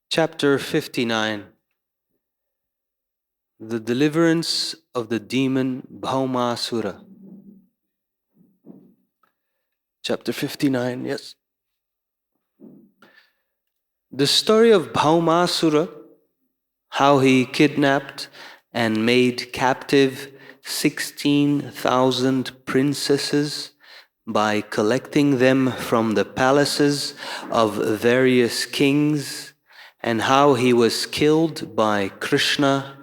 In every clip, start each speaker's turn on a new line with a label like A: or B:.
A: Chapter 59. The deliverance of the demon Bhaumasura. Chapter 59, yes. The story of Bhaumasura, how he kidnapped and made captive 16,000 princesses by collecting them from the palaces of various kings, and how he was killed by Krishna,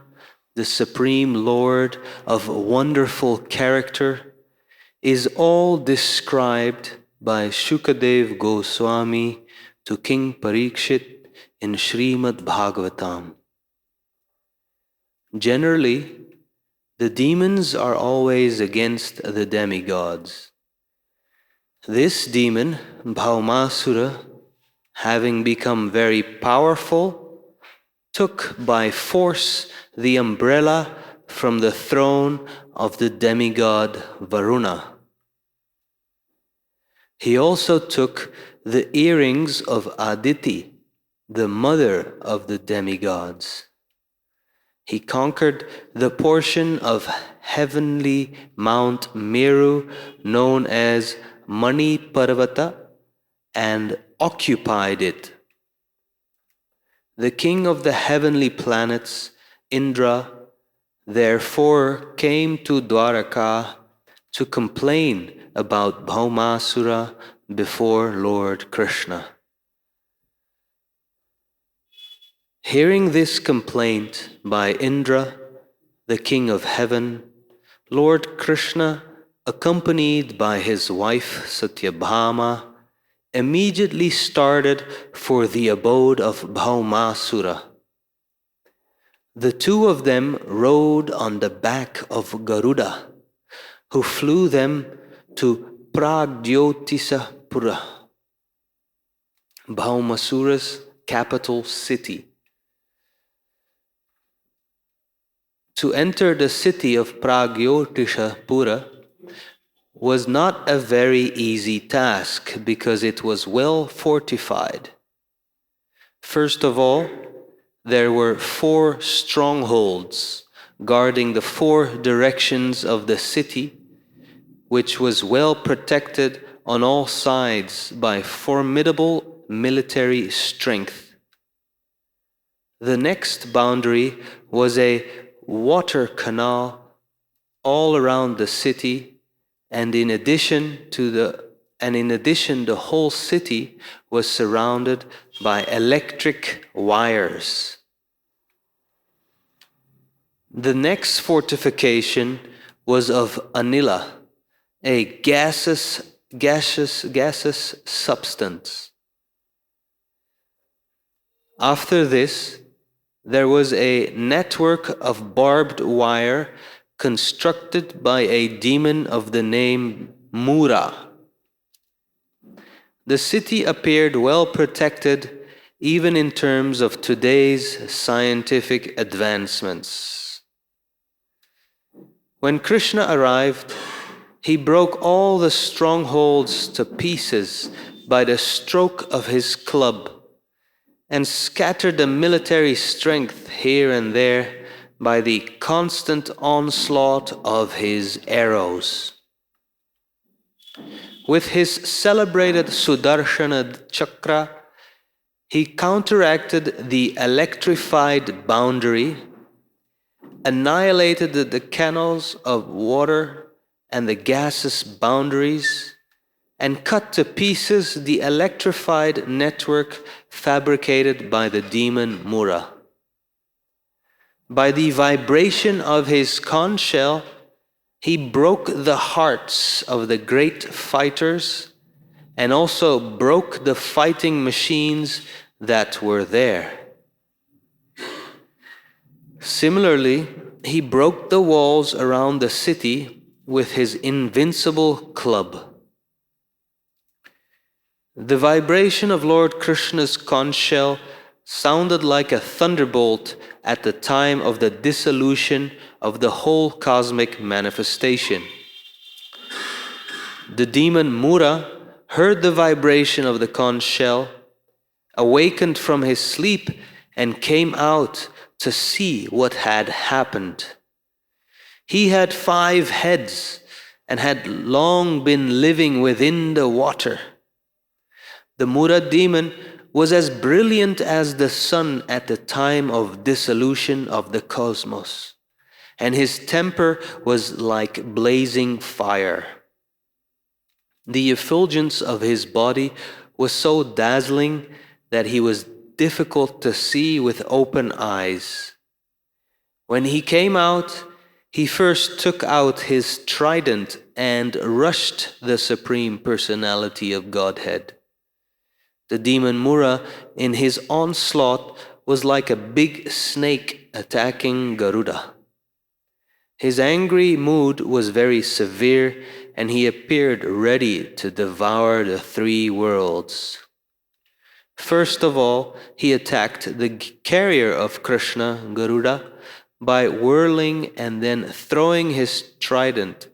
A: the Supreme Lord of wonderful character, is all described by Shukadev Goswami to King Parikshit in Srimad Bhagavatam. Generally, the demons are always against the demigods. This demon, Bhaumasura, having become very powerful, took by force the umbrella from the throne of the demigod Varuna. He also took the earrings of Aditi, the mother of the demigods. He conquered the portion of heavenly Mount Meru known as Mani Parvata and occupied it. The king of the heavenly planets, Indra, therefore came to Dwaraka to complain about Bhaumasura before Lord Krishna. Hearing this complaint by Indra, the king of heaven, Lord Krishna, accompanied by his wife Satyabhama, immediately started for the abode of Bhaumasura. The two of them rode on the back of Garuda, who flew them to Pragyotisapura, Bhaumasura's capital city. To enter the city of Pragyotisapura was not a very easy task because it was well fortified. First of all, there were 4 strongholds guarding the 4 directions of the city, which was well protected on all sides by formidable military strength. The next boundary was a water canal all around the city, and in addition, the whole city was surrounded by electric wires. The next fortification was of anila, a gaseous substance. After this, there was a network of barbed wire constructed by a demon of the name Mura. The city appeared well protected even in terms of today's scientific advancements. When Krishna arrived, he broke all the strongholds to pieces by the stroke of his club and scattered the military strength here and there by the constant onslaught of his arrows. With his celebrated Sudarshana Chakra, he counteracted the electrified boundary, annihilated the canals of water and the gaseous boundaries, and cut to pieces the electrified network fabricated by the demon Mura. By the vibration of his conch shell, he broke the hearts of the great fighters and also broke the fighting machines that were there. Similarly, he broke the walls around the city with his invincible club. The vibration of Lord Krishna's conch shell sounded like a thunderbolt at the time of the dissolution of the whole cosmic manifestation. The demon Mura heard the vibration of the conch shell, awakened from his sleep, and came out to see what had happened. He had 5 heads and had long been living within the water. The Mura demon was as brilliant as the sun at the time of dissolution of the cosmos, and his temper was like blazing fire. The effulgence of his body was so dazzling that he was difficult to see with open eyes. When he came out, he first took out his trident and rushed the Supreme Personality of Godhead. The demon Mura, in his onslaught, was like a big snake attacking Garuda. His angry mood was very severe, and he appeared ready to devour the 3 worlds. First of all, he attacked the carrier of Krishna, Garuda, by whirling and then throwing his trident,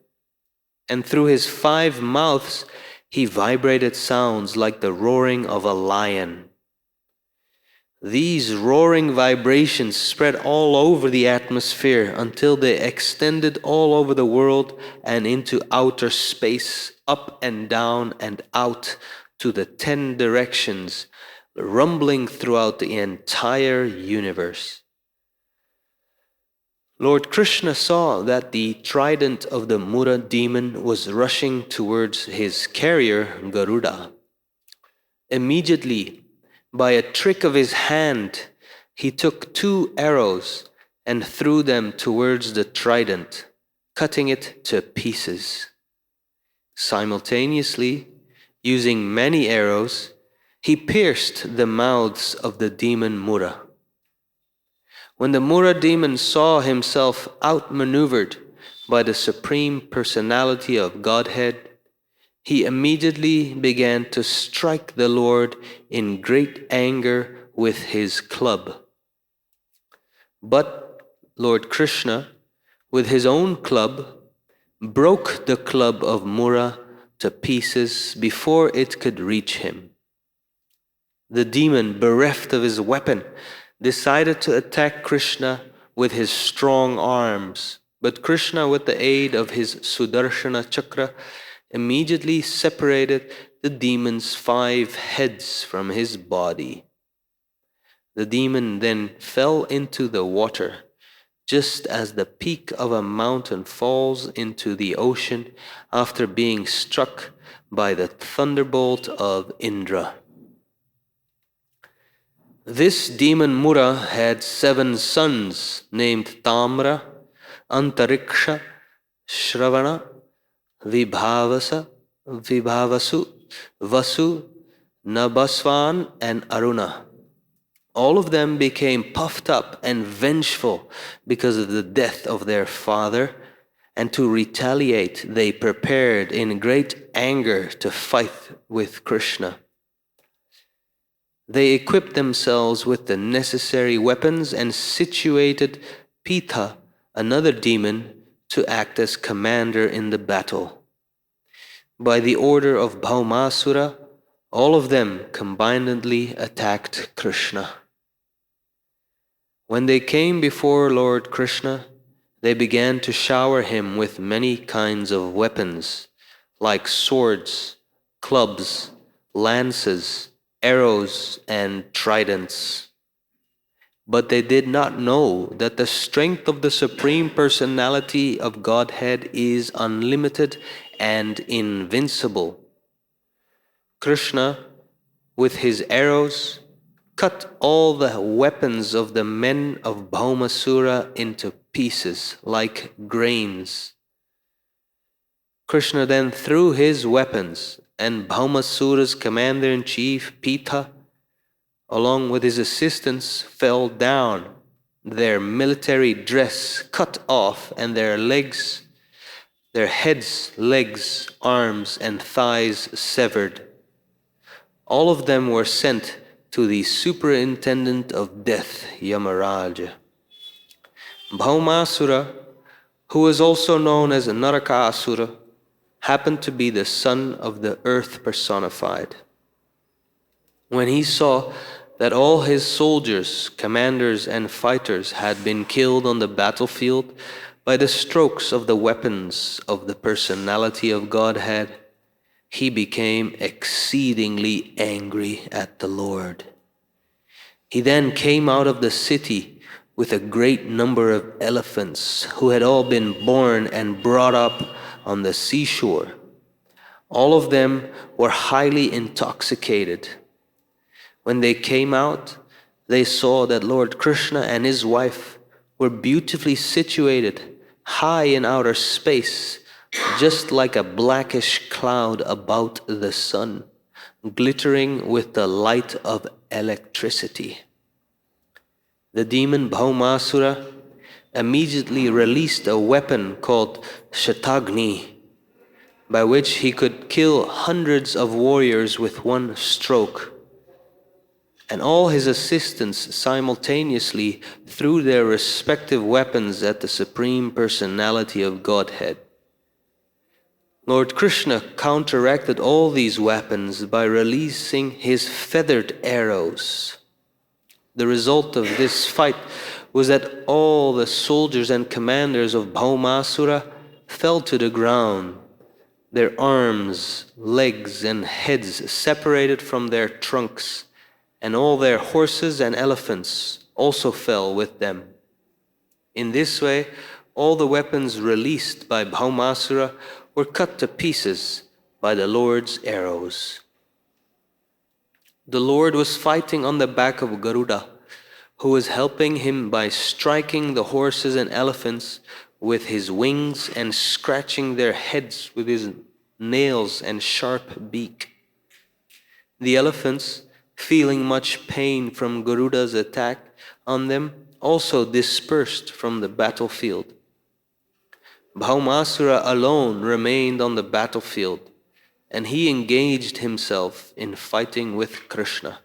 A: and through his 5 mouths he vibrated sounds like the roaring of a lion. These roaring vibrations spread all over the atmosphere until they extended all over the world and into outer space, up and down and out to the 10 directions, rumbling throughout the entire universe. Lord Krishna saw that the trident of the Mura demon was rushing towards his carrier, Garuda. Immediately, by a trick of his hand, he took 2 arrows and threw them towards the trident, cutting it to pieces. Simultaneously, using many arrows, he pierced the mouths of the demon Mura. When the Mura demon saw himself outmaneuvered by the Supreme Personality of Godhead, he immediately began to strike the Lord in great anger with his club. But Lord Krishna, with his own club, broke the club of Mura to pieces before it could reach him. The demon, bereft of his weapon, decided to attack Krishna with his strong arms, but Krishna, with the aid of his Sudarshana chakra, immediately separated the demon's 5 heads from his body. The demon then fell into the water, just as the peak of a mountain falls into the ocean after being struck by the thunderbolt of Indra. This demon Mura had 7 sons named Tamra, Antariksha, Shravana, Vibhavasu, Vasu, Nabaswan, and Aruna. All of them became puffed up and vengeful because of the death of their father, and to retaliate they prepared in great anger to fight with Krishna. They equipped themselves with the necessary weapons and situated Pitha, another demon, to act as commander in the battle. By the order of Bhaumasura, all of them combinedly attacked Krishna. When they came before Lord Krishna, they began to shower him with many kinds of weapons, like swords, clubs, lances, arrows, and tridents. But they did not know that the strength of the Supreme Personality of Godhead is unlimited and invincible. Krishna, with his arrows, cut all the weapons of the men of Bhaumasura into pieces like grains. Krishna then threw his weapons, and Bhaumasura's commander-in-chief, Pitha, along with his assistants, fell down, their military dress cut off, and their heads, legs, arms, and thighs severed. All of them were sent to the superintendent of death, Yamaraja. Bhaumasura, who was also known as Narakasura, happened to be the son of the earth personified. When he saw that all his soldiers, commanders, and fighters had been killed on the battlefield by the strokes of the weapons of the personality of Godhead, he became exceedingly angry at the Lord. He then came out of the city with a great number of elephants who had all been born and brought up on the seashore. All of them were highly intoxicated. When they came out, they saw that Lord Krishna and his wife were beautifully situated, high in outer space, just like a blackish cloud about the sun, glittering with the light of electricity. The demon Bhaumasura immediately released a weapon called Shatagni, by which he could kill hundreds of warriors with one stroke. And all his assistants simultaneously threw their respective weapons at the Supreme Personality of Godhead. Lord Krishna counteracted all these weapons by releasing his feathered arrows. The result of this fight was that all the soldiers and commanders of Bhaumasura fell to the ground, their arms, legs, and heads separated from their trunks, and all their horses and elephants also fell with them. In this way, all the weapons released by Bhaumasura were cut to pieces by the Lord's arrows. The Lord was fighting on the back of Garuda, who was helping him by striking the horses and elephants with his wings and scratching their heads with his nails and sharp beak. The elephants, feeling much pain from Garuda's attack on them, also dispersed from the battlefield. Bhaumasura alone remained on the battlefield, and he engaged himself in fighting with Krishna.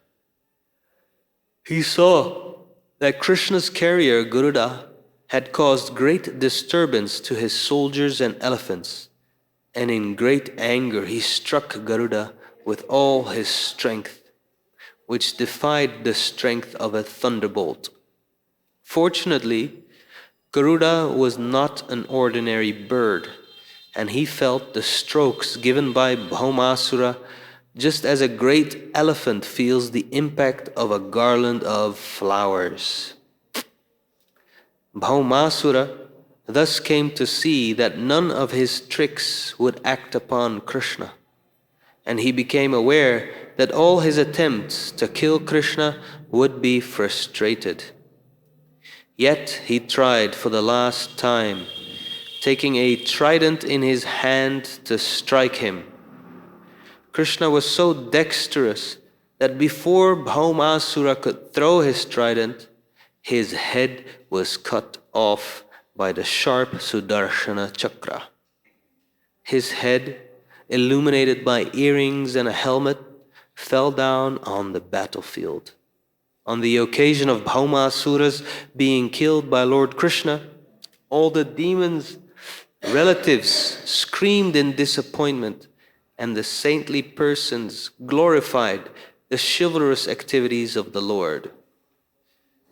A: He saw that Krishna's carrier Garuda had caused great disturbance to his soldiers and elephants, and in great anger he struck Garuda with all his strength, which defied the strength of a thunderbolt. Fortunately, Garuda was not an ordinary bird, and he felt the strokes given by Bhaumasura just as a great elephant feels the impact of a garland of flowers. Bhaumasura thus came to see that none of his tricks would act upon Krishna, and he became aware that all his attempts to kill Krishna would be frustrated. Yet he tried for the last time, taking a trident in his hand to strike him. Krishna was so dexterous that before Bhaumasura could throw his trident, his head was cut off by the sharp Sudarshana chakra. His head, illuminated by earrings and a helmet, fell down on the battlefield. On the occasion of Bhaumasura's being killed by Lord Krishna, all the demons' relatives screamed in disappointment, and the saintly persons glorified the chivalrous activities of the Lord.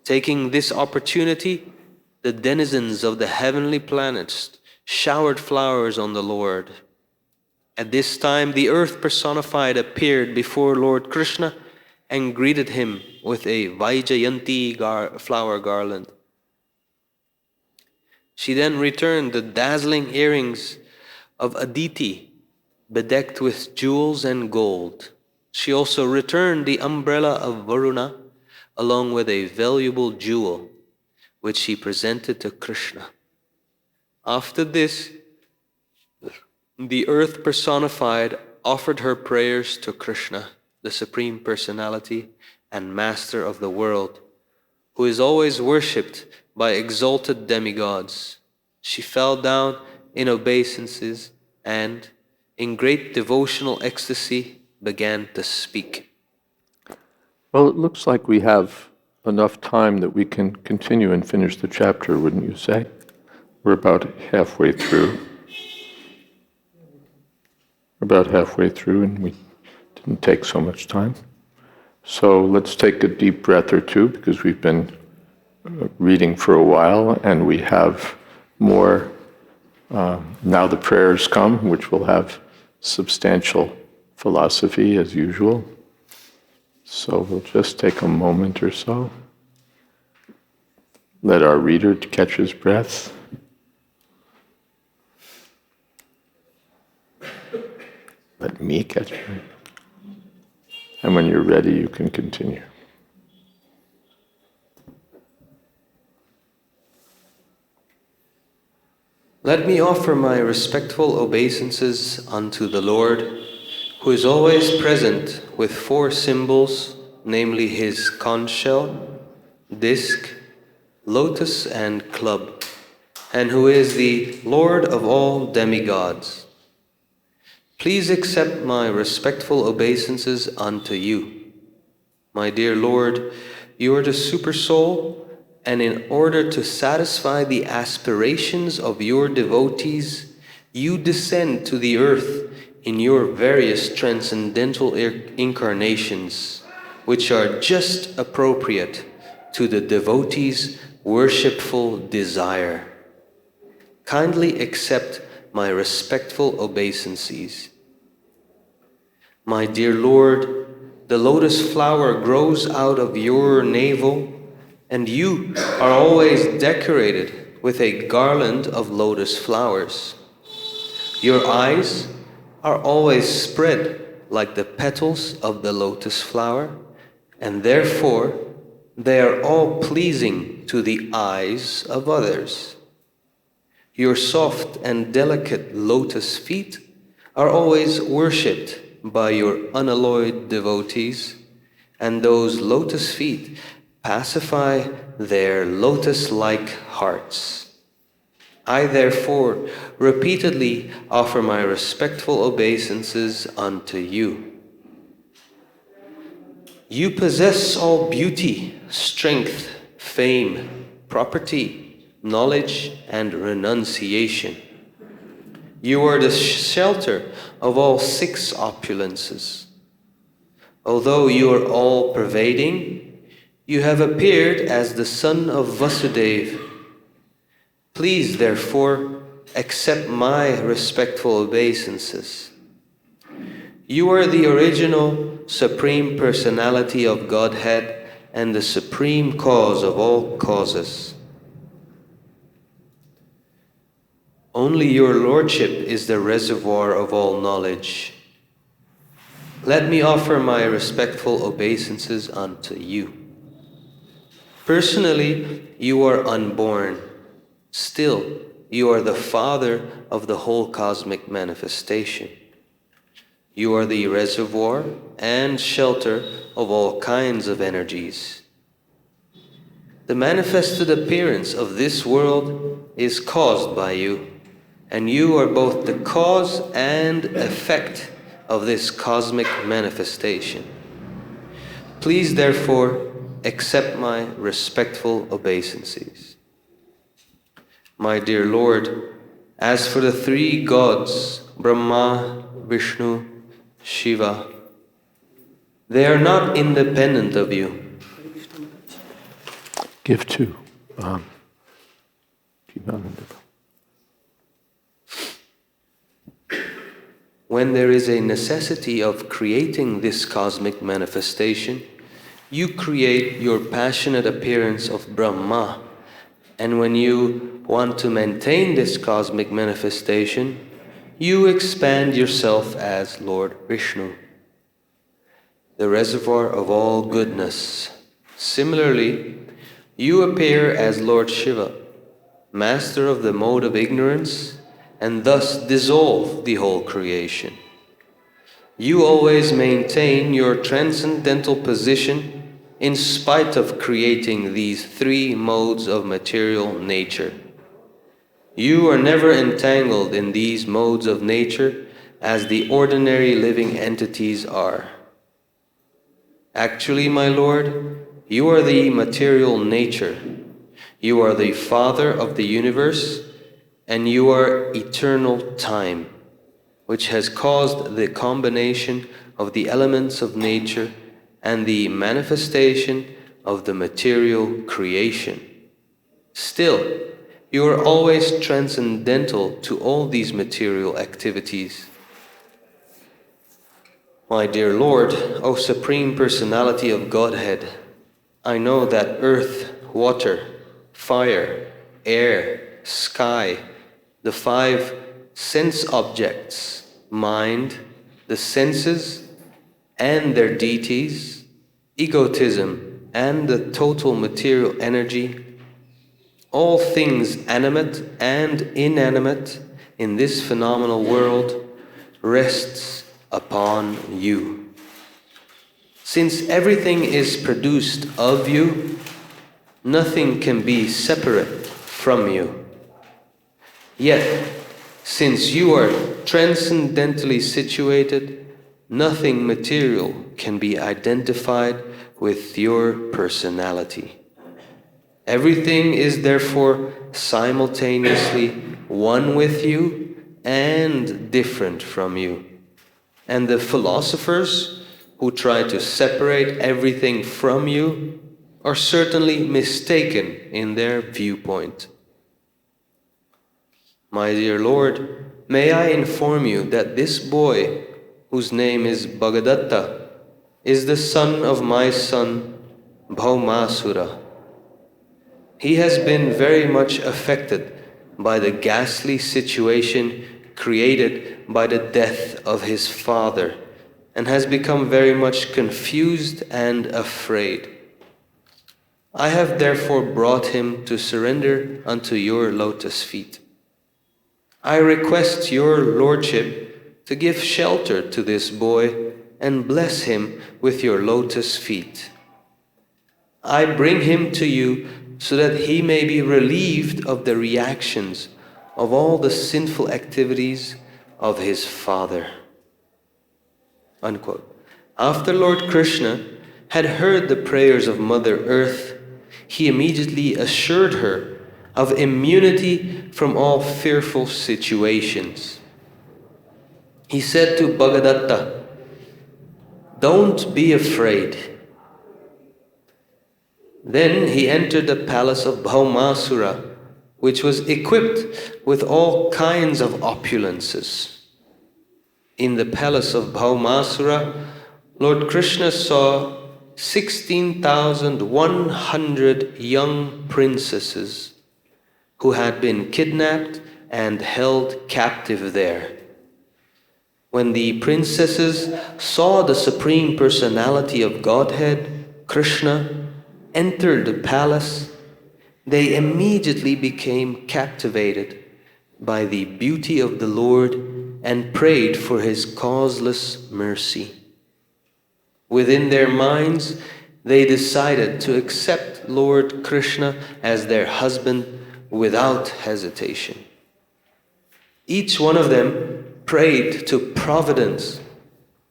A: Taking this opportunity, the denizens of the heavenly planets showered flowers on the Lord. At this time, the earth personified appeared before Lord Krishna and greeted him with a Vaijayanti flower garland. She then returned the dazzling earrings of Aditi, bedecked with jewels and gold. She also returned the umbrella of Varuna, along with a valuable jewel, which she presented to Krishna. After this, the earth personified offered her prayers to Krishna, the Supreme Personality and Master of the world, who is always worshipped by exalted demigods. She fell down in obeisances and, in great devotional ecstasy, began to speak.
B: Well, it looks like we have enough time that we can continue and finish the chapter, wouldn't you say? We're about halfway through. about halfway through and we didn't take so much time. So let's take a deep breath or two, because we've been reading for a while and we have more. Now the prayers come, which will have substantial philosophy as usual. So we'll just take a moment or so. Let our reader catch his breath. Let me catch my breath. And when you're ready, you can continue.
A: Let me offer my respectful obeisances unto the Lord, who is always present with 4 symbols, namely his conch shell, disc, lotus, and club, and who is the Lord of all demigods. Please accept my respectful obeisances unto you. My dear Lord, you are the super soul, and in order to satisfy the aspirations of your devotees, you descend to the earth in your various transcendental incarnations, which are just appropriate to the devotee's worshipful desire. Kindly accept my respectful obeisances. My dear Lord, the lotus flower grows out of your navel, and you are always decorated with a garland of lotus flowers. Your eyes are always spread like the petals of the lotus flower, and therefore they are all pleasing to the eyes of others. Your soft and delicate lotus feet are always worshipped by your unalloyed devotees, and those lotus feet pacify their lotus-like hearts. I therefore repeatedly offer my respectful obeisances unto you. You possess all beauty, strength, fame, property, knowledge, and renunciation. You are the shelter of all 6 opulences. Although you are all-pervading, you have appeared as the son of Vasudeva. Please, therefore, accept my respectful obeisances. You are the original Supreme Personality of Godhead and the supreme cause of all causes. Only your Lordship is the reservoir of all knowledge. Let me offer my respectful obeisances unto you. Personally, you are unborn. Still, you are the Father of the whole cosmic manifestation. You are the reservoir and shelter of all kinds of energies. The manifested appearance of this world is caused by you, and you are both the cause and effect of this cosmic manifestation. Please, therefore, accept my respectful obeisances. My dear Lord, as for the 3 gods, Brahma, Vishnu, Shiva, they are not independent of you.
B: Give 2.
A: When there is a necessity of creating this cosmic manifestation, you create your passionate appearance of Brahma, and when you want to maintain this cosmic manifestation, you expand yourself as Lord Vishnu, the reservoir of all goodness. Similarly, you appear as Lord Shiva, master of the mode of ignorance, and thus dissolve the whole creation. You always maintain your transcendental position in spite of creating these 3 modes of material nature. You are never entangled in these modes of nature as the ordinary living entities are. Actually, my Lord, you are the material nature. You are the Father of the universe, and you are eternal time. which has caused the combination of the elements of nature and the manifestation of the material creation. Still, you are always transcendental to all these material activities. My dear Lord, O Supreme Personality of Godhead, I know that earth, water, fire, air, sky, the 5 sense objects, mind, the senses and their deities, egotism and the total material energy, all things animate and inanimate in this phenomenal world rests upon you. Since everything is produced of you, nothing can be separate from you. Yet, since you are transcendentally situated, nothing material can be identified with your personality. Everything is therefore simultaneously one with you and different from you. And the philosophers who try to separate everything from you are certainly mistaken in their viewpoint. My dear Lord, may I inform you that this boy, whose name is Bhagavad-Gita, is the son of my son Bhaumasura. He has been very much affected by the ghastly situation created by the death of his father, and has become very much confused and afraid. I have therefore brought him to surrender unto your lotus feet. I request your lordship to give shelter to this boy and bless him with your lotus feet. I bring him to you so that he may be relieved of the reactions of all the sinful activities of his father." Unquote. After Lord Krishna had heard the prayers of Mother Earth, he immediately assured her of immunity from all fearful situations. He said to Bhagavad-Gita, "Don't be afraid." Then he entered the palace of Bhaumasura, which was equipped with all kinds of opulences. In the palace of Bhaumasura, Lord Krishna saw 16,100 young princesses who had been kidnapped and held captive there. When the princesses saw the Supreme Personality of Godhead, Krishna, enter the palace, they immediately became captivated by the beauty of the Lord and prayed for his causeless mercy. Within their minds, they decided to accept Lord Krishna as their husband without hesitation. Each one of them prayed to Providence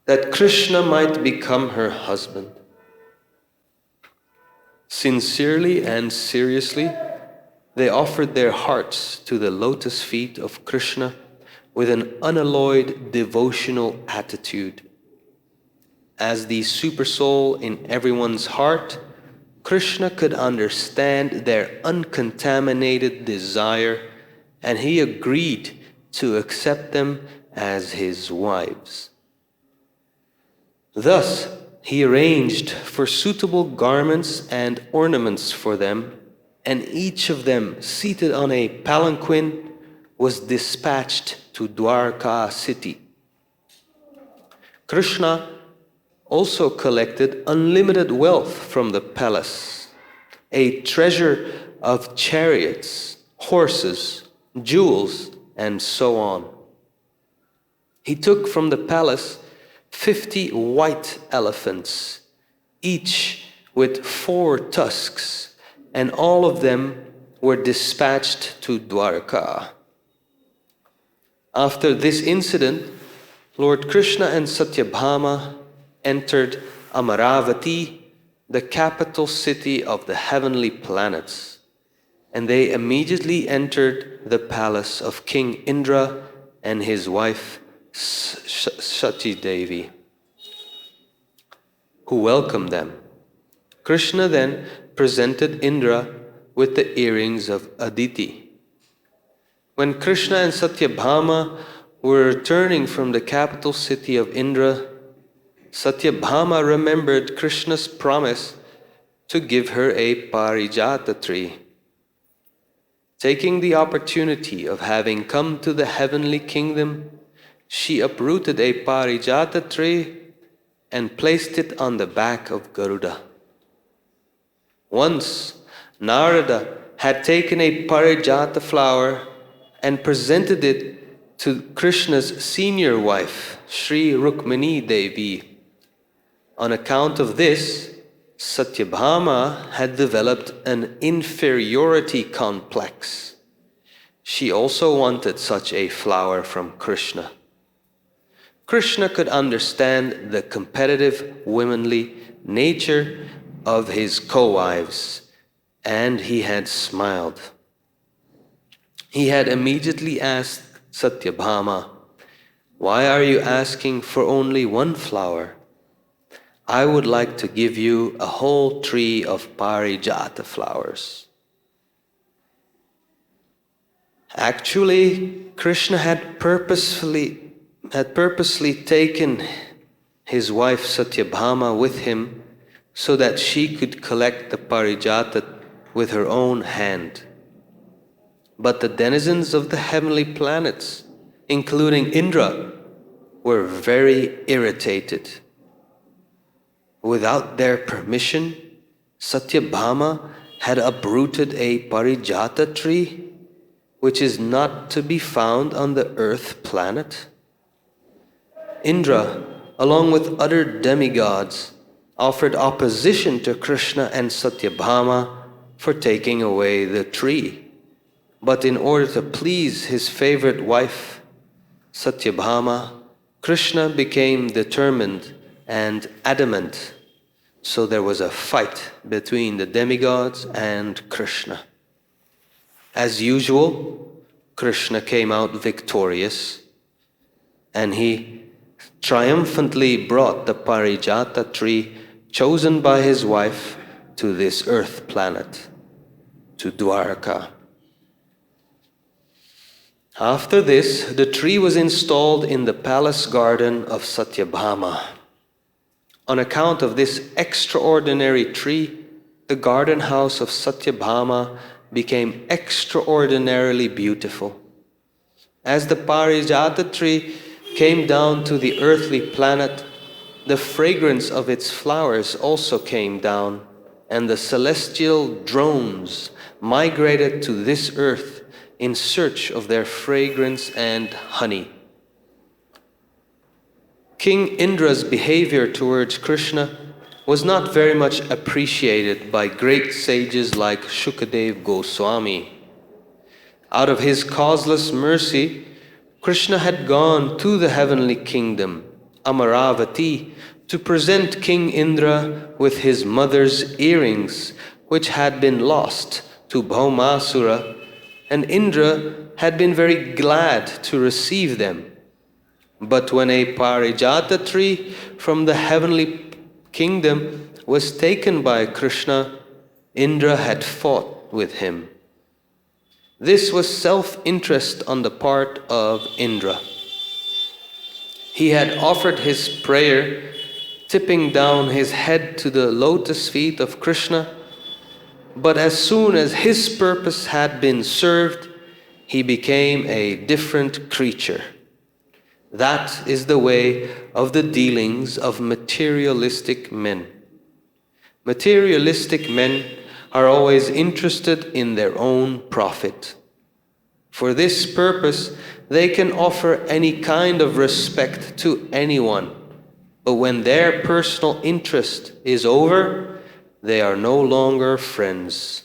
A: that Krishna might become her husband. Sincerely and seriously, they offered their hearts to the lotus feet of Krishna with an unalloyed devotional attitude. As the supersoul in everyone's heart, Krishna could understand their uncontaminated desire, and he agreed to accept them as his wives. Thus, he arranged for suitable garments and ornaments for them, and each of them, seated on a palanquin, was dispatched to Dwarka city. Krishna also collected unlimited wealth from the palace, a treasure of chariots, horses, jewels, and so on. He took from the palace 50 white elephants, each with 4 tusks, and all of them were dispatched to Dwarka. After this incident, Lord Krishna and Satyabhama entered Amaravati, the capital city of the heavenly planets, and they immediately entered the palace of King Indra and his wife Sati Devi, who welcomed them. Krishna then presented Indra with the earrings of Aditi. When Krishna and Satyabhama were returning from the capital city of Indra, Satyabhama remembered Krishna's promise to give her a parijata tree. Taking the opportunity of having come to the heavenly kingdom, she uprooted a parijata tree and placed it on the back of Garuda. Once, Narada had taken a parijata flower and presented it to Krishna's senior wife, Sri Rukmini Devi. On account of this, Satyabhama had developed an inferiority complex. She also wanted such a flower from Krishna. Krishna could understand the competitive, womanly nature of his co-wives, and he had smiled. He had immediately asked Satyabhama, "Why are you asking for only one flower? I would like to give you a whole tree of parijata flowers." Actually, Krishna had purposely taken his wife Satyabhama with him so that she could collect the parijata with her own hand. But the denizens of the heavenly planets, including Indra, were very irritated. Without their permission, Satyabhama had uprooted a parijata tree, which is not to be found on the earth planet. Indra, along with other demigods, offered opposition to Krishna and Satyabhama for taking away the tree. But in order to please his favorite wife, Satyabhama, Krishna became determined and adamant. So there was a fight between the demigods and Krishna. As usual, Krishna came out victorious, and he triumphantly brought the parijata tree chosen by his wife to this earth planet, to Dwarka. After this, the tree was installed in the palace garden of Satyabhama. On account of this extraordinary tree, the garden house of Satyabhama became extraordinarily beautiful. As the parijata tree came down to the earthly planet, the fragrance of its flowers also came down, and the celestial drones migrated to this earth in search of their fragrance and honey. King Indra's behavior towards Krishna was not very much appreciated by great sages like Shukadev Goswami. Out of his causeless mercy, Krishna had gone to the heavenly kingdom, Amaravati, to present King Indra with his mother's earrings, which had been lost to Bhaumasura, and Indra had been very glad to receive them. But when a parijata tree from the heavenly kingdom was taken by Krishna, Indra had fought with him. This was self-interest on the part of Indra. He had offered his prayer, tipping down his head to the lotus feet of Krishna, but as soon as his purpose had been served, he became a different creature. That is the way of the dealings of materialistic men. Materialistic men are always interested in their own profit. For this purpose, they can offer any kind of respect to anyone, but when their personal interest is over, they are no longer friends.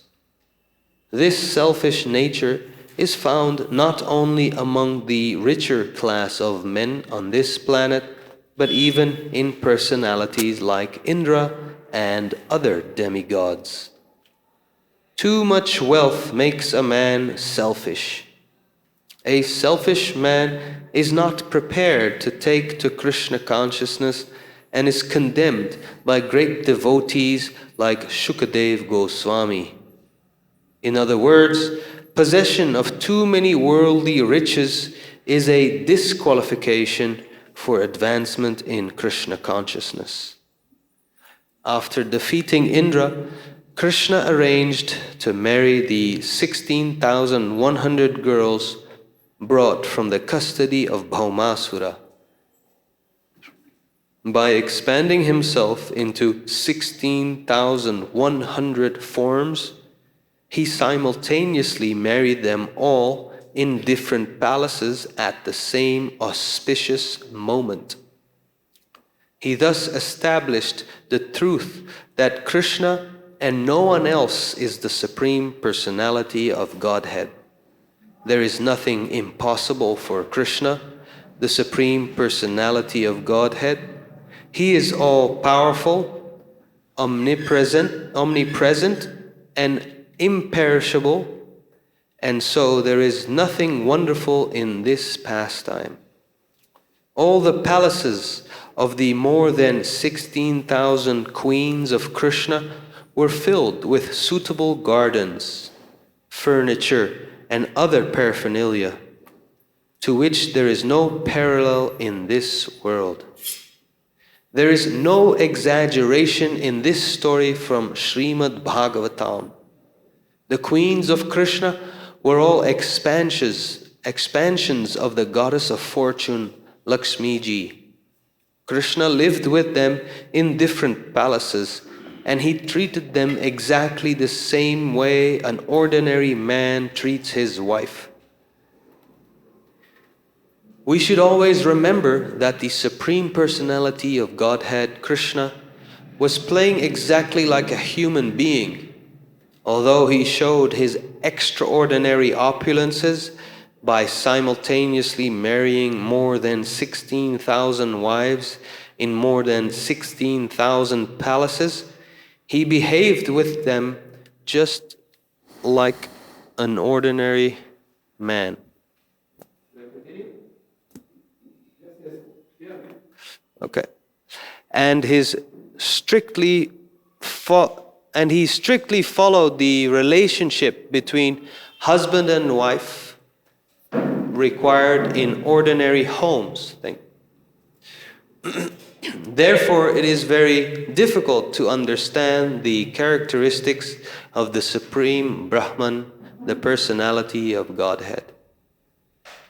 A: This selfish nature is found not only among the richer class of men on this planet, but even in personalities like Indra and other demigods. Too much wealth makes a man selfish. A selfish man is not prepared to take to Krishna consciousness and is condemned by great devotees like Shukadev Goswami. In other words, possession of too many worldly riches is a disqualification for advancement in Krishna consciousness. After defeating Indra, Krishna arranged to marry the 16,100 girls brought from the custody of Bhaumasura. By expanding himself into 16,100 forms, he simultaneously married them all in different palaces at the same auspicious moment. He thus established the truth that Krishna and no one else is the Supreme Personality of Godhead. There is nothing impossible for Krishna, the Supreme Personality of Godhead. He is all-powerful, omnipresent, and imperishable, and so there is nothing wonderful in this pastime. All the palaces of the more than 16,000 queens of Krishna were filled with suitable gardens, furniture, and other paraphernalia, to which there is no parallel in this world. There is no exaggeration in this story from Srimad Bhagavatam. The queens of Krishna were all expansions of the goddess of fortune, Lakshmiji. Krishna lived with them in different palaces, and he treated them exactly the same way an ordinary man treats his wife. We should always remember that the Supreme Personality of Godhead, Krishna, was playing exactly like a human being. Although he showed his extraordinary opulences by simultaneously marrying more than 16,000 wives in more than 16,000 palaces, he behaved with them just like an ordinary man. Okay. And he strictly followed the relationship between husband and wife required in ordinary homes. Therefore, it is very difficult to understand the characteristics of the Supreme Brahman, the personality of Godhead.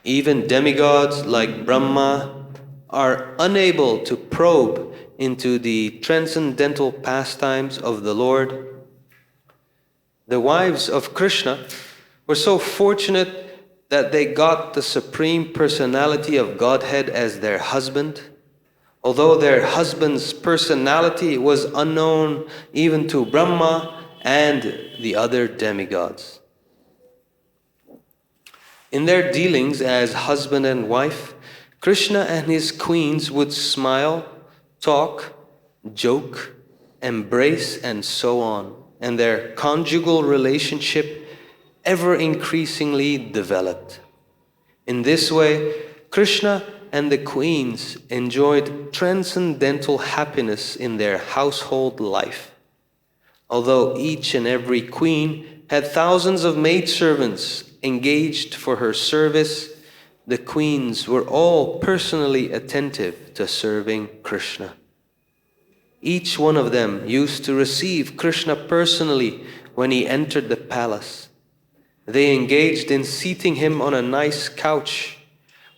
A: Even demigods like Brahma are unable to probe into the transcendental pastimes of the Lord. The wives of Krishna were so fortunate that they got the Supreme Personality of Godhead as their husband, although their husband's personality was unknown even to Brahma and the other demigods. In their dealings as husband and wife, Krishna and his queens would smile, talk, joke, embrace, and so on, and their conjugal relationship ever increasingly developed. In this way, Krishna and the queens enjoyed transcendental happiness in their household life. Although each and every queen had thousands of maidservants engaged for her service, the queens were all personally attentive to serving Krishna. Each one of them used to receive Krishna personally when he entered the palace. They engaged in seating him on a nice couch,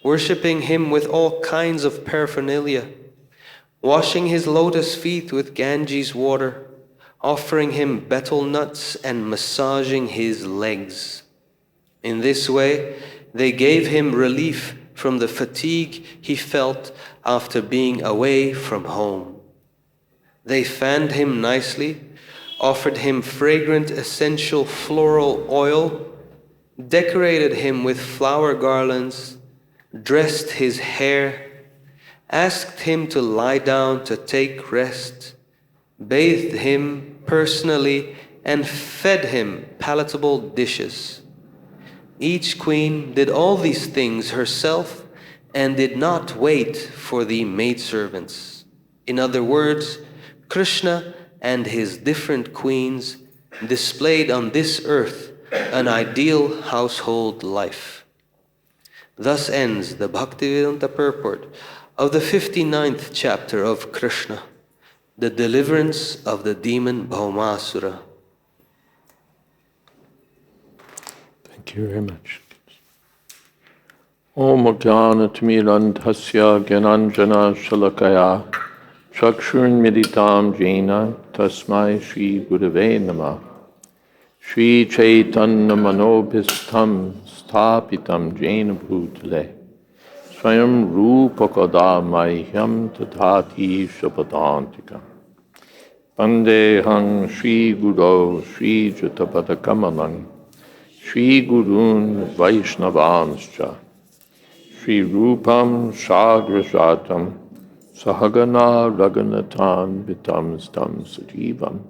A: worshipping him with all kinds of paraphernalia, washing his lotus feet with Ganges water, offering him betel nuts and massaging his legs. In this way, they gave him relief from the fatigue he felt after being away from home. They fanned him nicely, offered him fragrant essential floral oil, decorated him with flower garlands, dressed his hair, asked him to lie down to take rest, bathed him personally, and fed him palatable dishes. Each queen did all these things herself and did not wait for the maidservants. In other words, Krishna and his different queens displayed on this earth an ideal household life. Thus ends the Bhakti-Vedanta purport of the 59th chapter of Krishna, the deliverance of the demon Bhaumasura.
B: Thank you very much. Om Jnanatimirandhasya Gyananjana Shalakaya Chakshurmilitam Jena Tasmai Shri Gurave Namah Shri Chaitanya Manobhistam Sthapitam Jena Bhutale Swayam Rupakada Mahyam Tadhati Shapadantika Vandehang Shri Guru Shri Jatapadakamalang Shri Gurun Vaishnavanscha Shri Rupam Shagrajatam Sahagana Raghunathan Vitam Stam Sajivam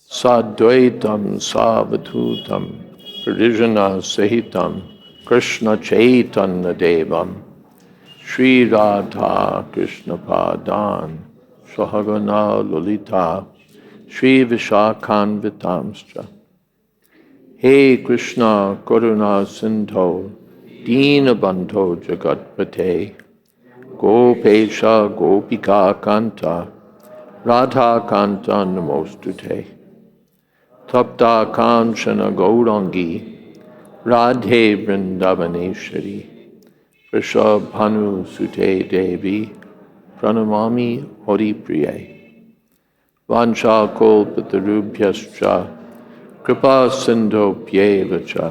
B: Sadvaitam Savatutam Parijana Sahitam Krishna Chaitanya Devam Shri Radha Krishna Padan Sahagana Lolita Shri Vishakhan Vitamscha He Krishna Karuna Sindho Dina Bandho Jagatpate Gopesha Gopika Kanta Radha Kanta Namostute Tapta Kanchana Gaurangi Radhe Vrindavaneshwari Vrishabhanu Sute Devi Pranamami Hari Priye Vancha Kolpatarubhyascha Kripa Sindho Pyevacha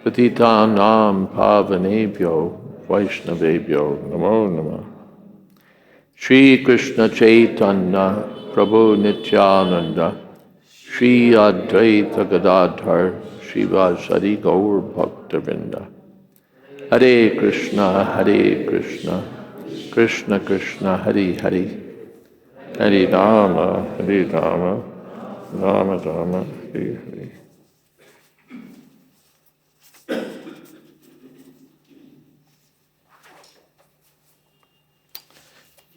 B: Patitanam Pavanebhyo Vaishnavebhyo Namo Namah Shri Krishna Chaitanya Prabhu Nityananda Shri Advaita Gadadhar Shivasari Gaur Bhaktavinda Hare Krishna Krishna Krishna Hare Hare Hare Rama Rama Rama Hare Hare.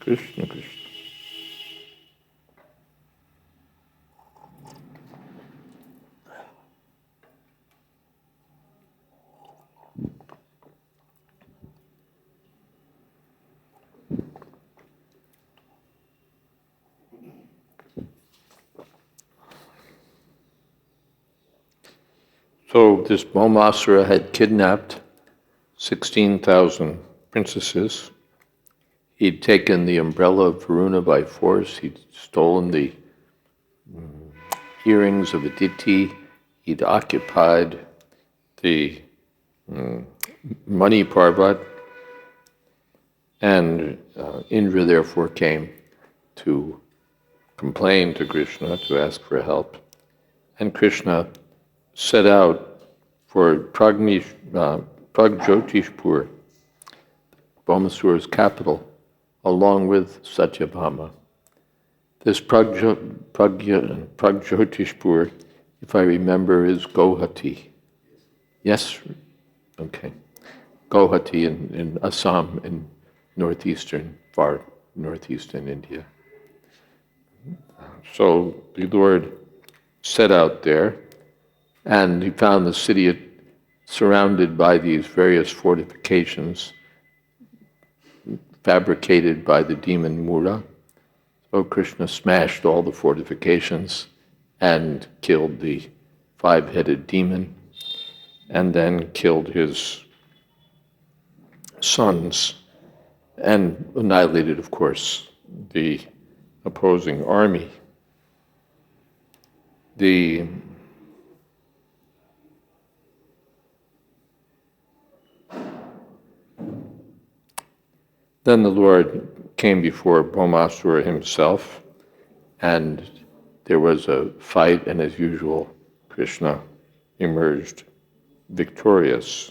B: Krishna Krishna. So this Bhaumasura had kidnapped 16,000 princesses. He'd taken the umbrella of Varuna by force. He'd stolen the earrings of Aditi. He'd occupied the Mani Parvat. And Indra therefore came to complain to Krishna, to ask for help. And Krishna set out for Pragjotishpur, Bhaumasura's capital, along with Satyabhama. This Pragjotishpur, if I remember, is Guwahati. Yes? Okay. Guwahati in Assam, in far northeastern India. So the Lord set out there, and he found the city surrounded by these various fortifications fabricated by the demon Mura. So Krishna smashed all the fortifications and killed the five-headed demon, and then killed his sons, and annihilated, of course, the opposing army. Then the Lord came before Bhaumasura himself, and there was a fight, and as usual, Krishna emerged victorious.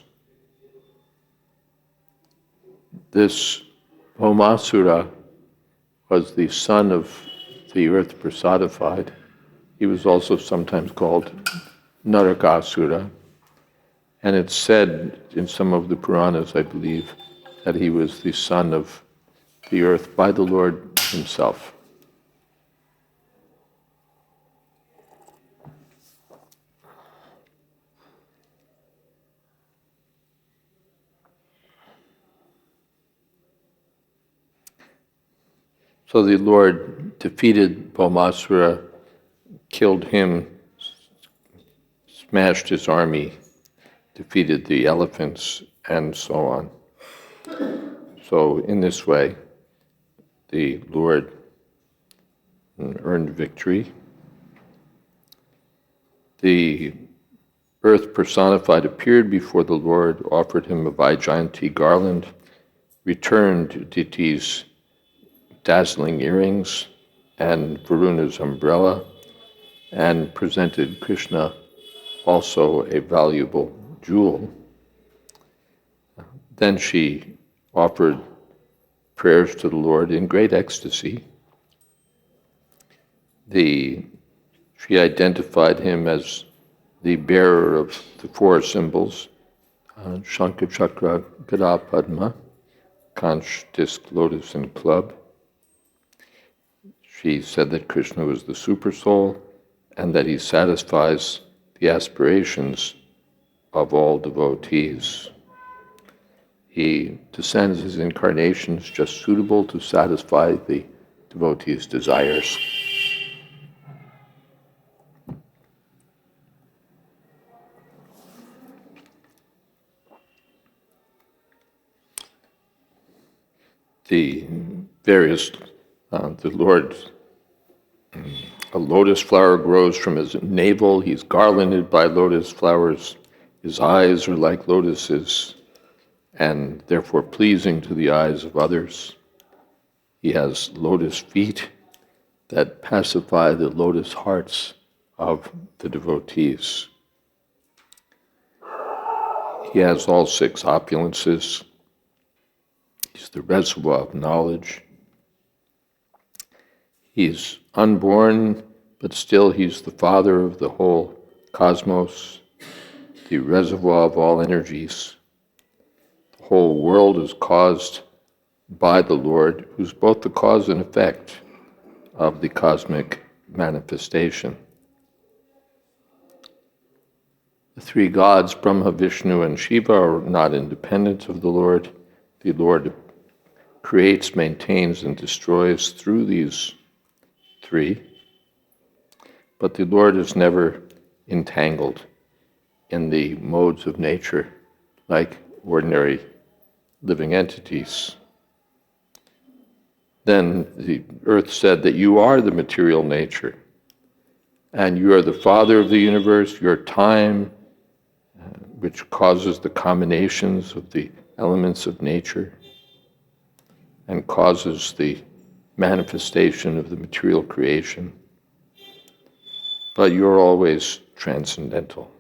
B: This Bhaumasura was the son of the earth personified. He was also sometimes called Narakasura, And it's said in some of the Puranas, I believe, that he was the son of the earth by the Lord himself. So the Lord defeated Bhaumasura, killed him, smashed his army, defeated the elephants, and so on. So in this way, the Lord earned victory. The earth personified appeared before the Lord, offered him a Vaijayanti garland, returned Diti's dazzling earrings and Varuna's umbrella, and presented Krishna also a valuable jewel. Then she offered prayers to the Lord in great ecstasy. She identified him as the bearer of the four symbols, Shankha, Chakra, Gada, Padma, conch, disc, lotus, and club. She said that Krishna was the supersoul and that he satisfies the aspirations of all devotees. He descends his incarnations just suitable to satisfy the devotees' desires. The Lord, a lotus flower grows from his navel. He's garlanded by lotus flowers. His eyes are like lotuses, and therefore pleasing to the eyes of others. He has lotus feet that pacify the lotus hearts of the devotees. He has all six opulences. He's the reservoir of knowledge. He's unborn, but still he's the father of the whole cosmos, the reservoir of all energies. The whole world is caused by the Lord, who's both the cause and effect of the cosmic manifestation. The three gods, Brahma, Vishnu, and Shiva, are not independent of the Lord. The Lord creates, maintains, and destroys through these three, but the Lord is never entangled in the modes of nature like ordinary living entities. Then the earth said that you are the material nature, and you are the father of the universe. Your time, which causes the combinations of the elements of nature and causes the manifestation of the material creation. But you're always transcendental.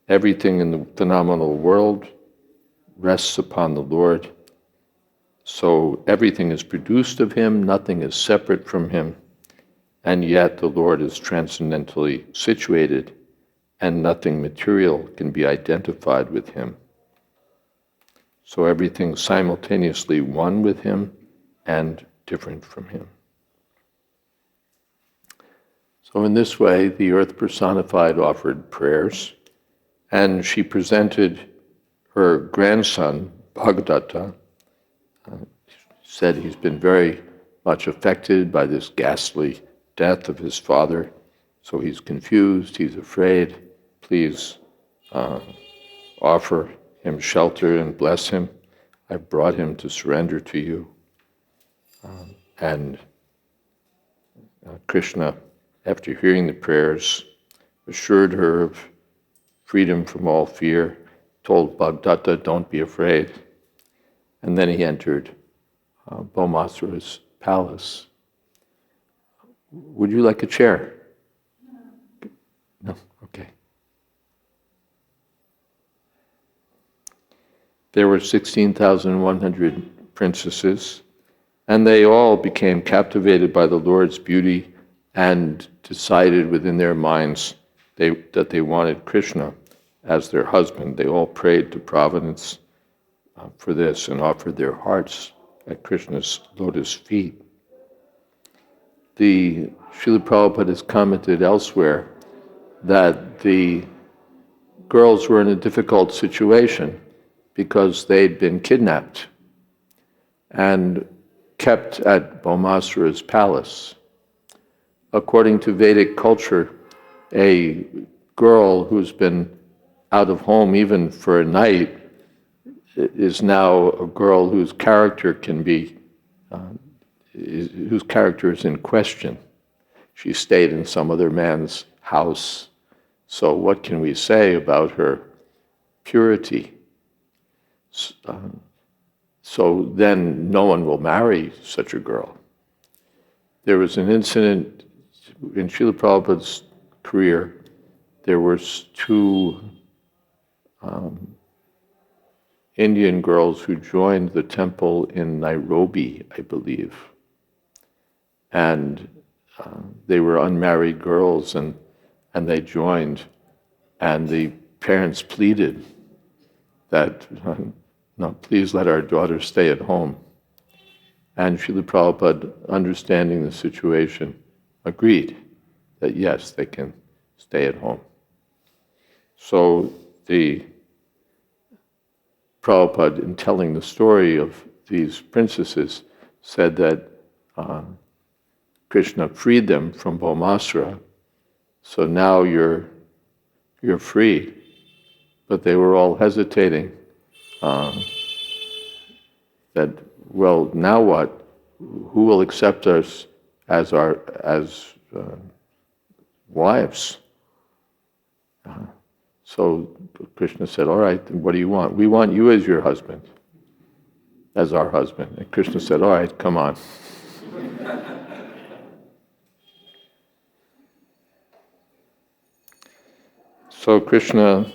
B: Everything in the phenomenal world rests upon the Lord. So everything is produced of him, nothing is separate from him, and yet the Lord is transcendentally situated, and nothing material can be identified with him. So everything's simultaneously one with him and different from him. So in this way, the earth personified offered prayers, and she presented her grandson, Bhagavad-Gita. Said he's been very much affected by this ghastly death of his father, so he's confused, he's afraid. Please offer him shelter and bless him. I've brought him to surrender to you. And Krishna, after hearing the prayers, assured her of freedom from all fear, told Bhagavad-Gita, don't be afraid. And then he entered Bhaumasura's palace. Would you like a chair? No? Okay. There were 16,100 princesses, and they all became captivated by the Lord's beauty and decided within their minds that they wanted Krishna as their husband. They all prayed to Providence for this and offered their hearts at Krishna's lotus feet. The Srila Prabhupada has commented elsewhere that the girls were in a difficult situation because they'd been kidnapped and kept at Bhaumasura's palace. According to Vedic culture, a girl who's been out of home even for a night is now a girl whose character can be, whose character is in question. She stayed in some other man's house. So what can we say about her purity? So then no one will marry such a girl. There was an incident in Srila Prabhupada's career. There were two Indian girls who joined the temple in Nairobi, I believe. And they were unmarried girls, and they joined, and the parents pleaded that, no, please let our daughter stay at home. And Srila Prabhupada, understanding the situation, agreed that yes, they can stay at home. So the Prabhupada, in telling the story of these princesses, said that Krishna freed them from Bhaumasura, so now you're free. But they were all hesitating that, well, now what? Who will accept us as wives? So Krishna said, all right, then what do you want? We want you as your husband, as our husband. And Krishna said, all right, come on. So Krishna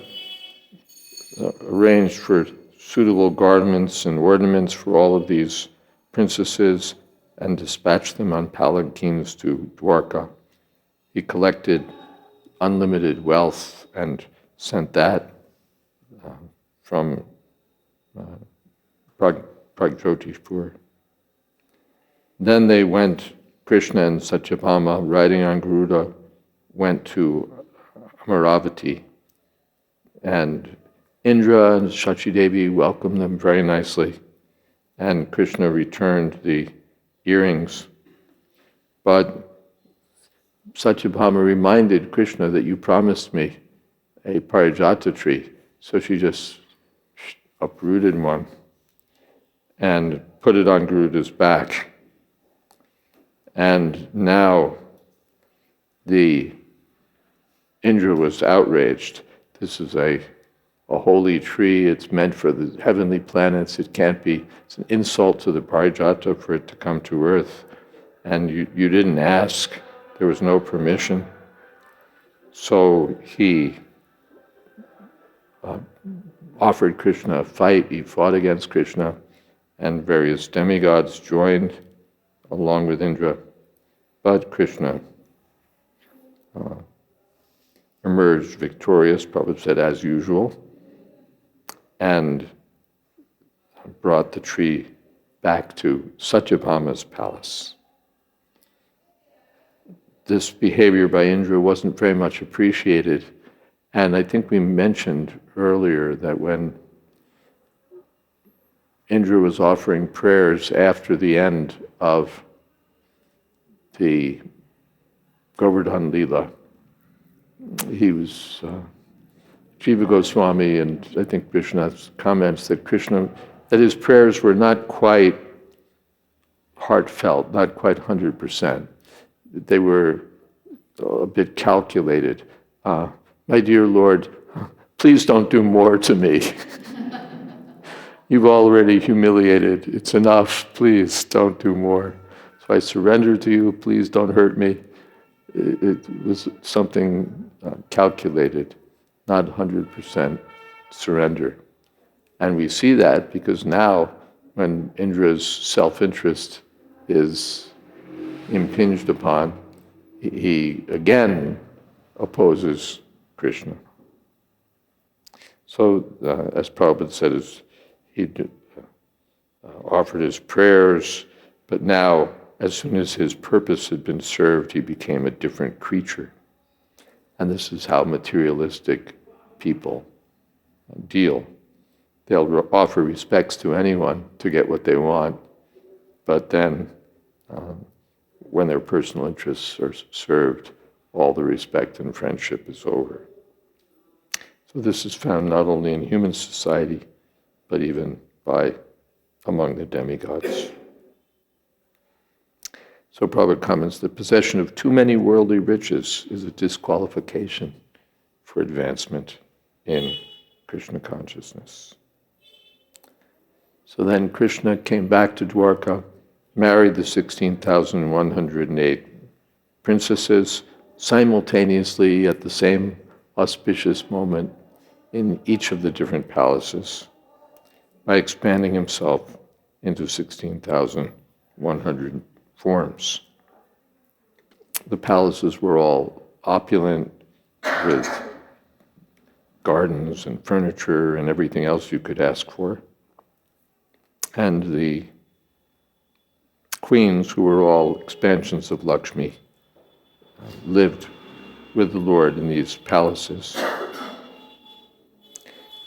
B: arranged for suitable garments and ornaments for all of these princesses and dispatched them on palanquins to Dwarka. He collected unlimited wealth and sent that from Pragjotishpur. Then they went, Krishna and Satyabhama, riding on Garuda, went to Amaravati, and Indra and Shachi Devi welcomed them very nicely, and Krishna returned the earrings. But Satyabhama reminded Krishna that you promised me a parijata tree, so she just uprooted one and put it on Garuda's back. And now Indra was outraged. This is a holy tree. It's meant for the heavenly planets. It can't be. It's an insult to the parijata for it to come to earth. And you didn't ask. There was no permission. So he offered Krishna a fight. He fought against Krishna, and various demigods joined along with Indra. But Krishna emerged victorious, Prabhupada said, as usual, and brought the tree back to Satyabhama's palace. This behavior by Indra wasn't very much appreciated, and I think we mentioned earlier that when Indra was offering prayers after the end of the Govardhan Leela, he was Jiva Goswami and I think Vishwanath's comments that his prayers were not quite heartfelt, not quite 100%. They were a bit calculated. My dear Lord, please don't do more to me. You've already humiliated. It's enough. Please don't do more. So I surrender to you. Please don't hurt me. It was something calculated, not 100% surrender. And we see that because now, when Indra's self-interest is impinged upon, he again opposes Krishna. So, as Prabhupada said, he offered his prayers, but now, as soon as his purpose had been served, he became a different creature. And this is how materialistic people deal. They'll offer respects to anyone to get what they want, but then when their personal interests are served, all the respect and friendship is over. So this is found not only in human society, but even among the demigods. So Prabhupada comments, the possession of too many worldly riches is a disqualification for advancement in Krishna consciousness. So then Krishna came back to Dwarka, married the 16,108 princesses simultaneously at the same auspicious moment in each of the different palaces by expanding himself into 16,100 forms. The palaces were all opulent with gardens and furniture and everything else you could ask for. And the queens, who were all expansions of Lakshmi, lived with the Lord in these palaces.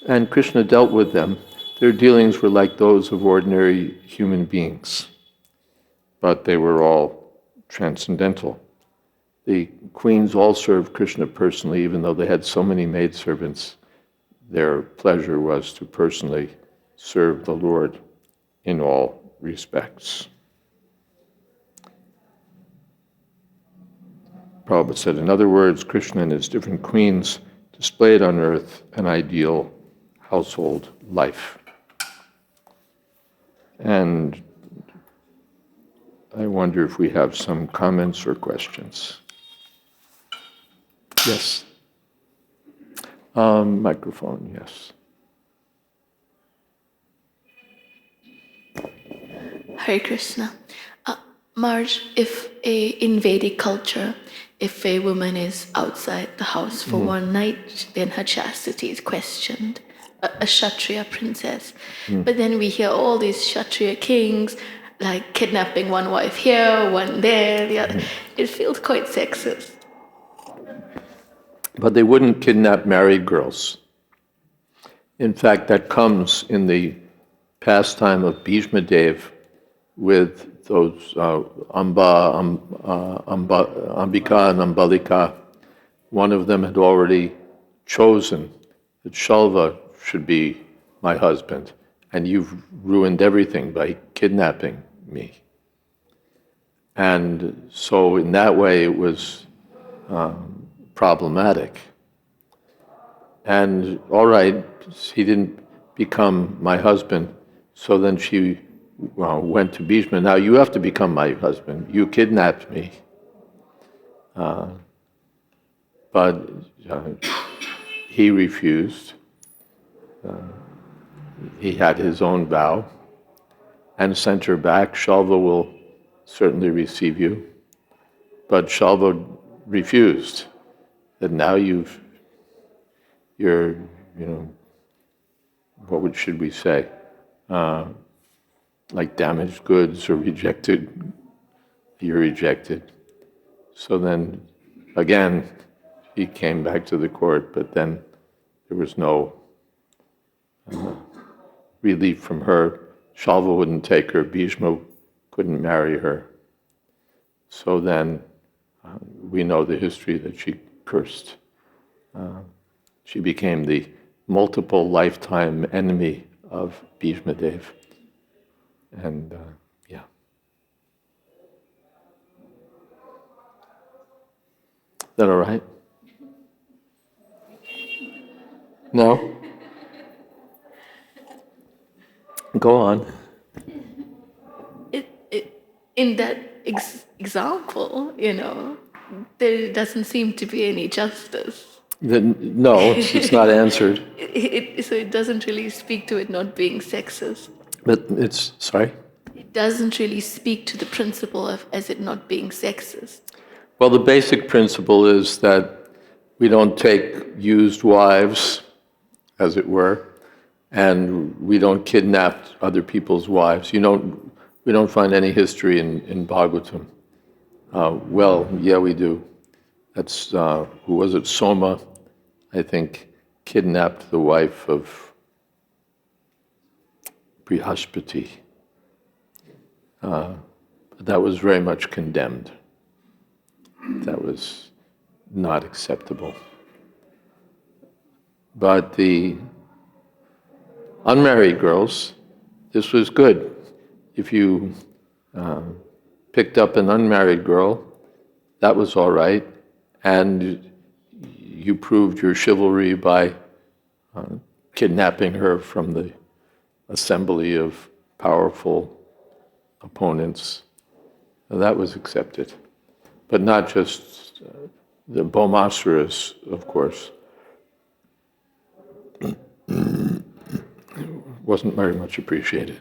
B: And Krishna dealt with them. Their dealings were like those of ordinary human beings, but they were all transcendental. The queens all served Krishna personally, even though they had so many maidservants. Their pleasure was to personally serve the Lord in all respects. Prabhupada said, in other words, Krishna and his different queens displayed on earth an ideal household life. And I wonder if we have some comments or questions. Yes. Microphone, yes.
C: Hare Krishna. Marge, in Vedic culture, if a woman is outside the house for one night, then her chastity is questioned. A Kshatriya princess. But then we hear all these Kshatriya kings, like kidnapping one wife here, one there, the other. It feels quite sexist.
B: But they wouldn't kidnap married girls. In fact, that comes in the pastime of Bhishma Dev with those Ambika and Ambalika. One of them had already chosen that Shalva should be my husband, and you've ruined everything by kidnapping me. And so in that way it was problematic. And all right, he didn't become my husband, so then she went to Bhishma. Now you have to become my husband. You kidnapped me. But he refused. He had his own vow and sent her back. Shalva will certainly receive you. But Shalva refused. That now you're, what should we say? Like damaged goods or rejected, you're rejected. So then, again, he came back to the court, but then there was no relief from her. Shalva wouldn't take her, Bhishma couldn't marry her. So then we know the history that she cursed. She became the multiple lifetime enemy of Bhishma Dev. And yeah. Is that all right? No? Go on.
C: In that example, there doesn't seem to be any justice.
B: No, it's not answered.
C: So it doesn't really speak to it not being sexist.
B: But sorry?
C: It doesn't really speak to the principle of as it not being sexist.
B: Well, the basic principle is that we don't take used wives as it were, and we don't kidnap other people's wives. We don't find any history in Bhagavatam. Well, yeah, we do. That's, who was it? Soma, I think, kidnapped the wife of Brihaspati. But that was very much condemned. That was not acceptable. But the unmarried girls, this was good. If you picked up an unmarried girl, that was all right, and you proved your chivalry by kidnapping her from the assembly of powerful opponents. That was accepted. But not just the Bhomasuras, of course. Wasn't very much appreciated.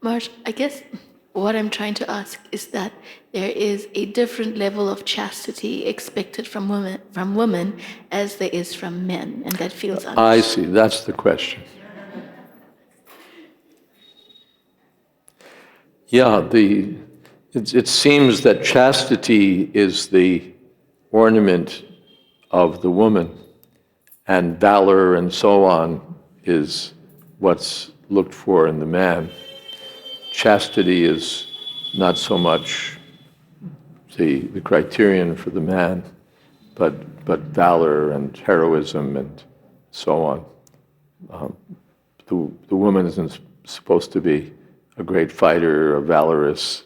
C: Marge, I guess what I'm trying to ask is that there is a different level of chastity expected from women as there is from men, and that feels unfair.
B: I see, that's the question. Yeah, it seems that chastity is the ornament of the woman, and valor and so on is what's looked for in the man. Chastity is not so much the criterion for the man, but valor and heroism and so on. The woman isn't supposed to be a great fighter, a valorous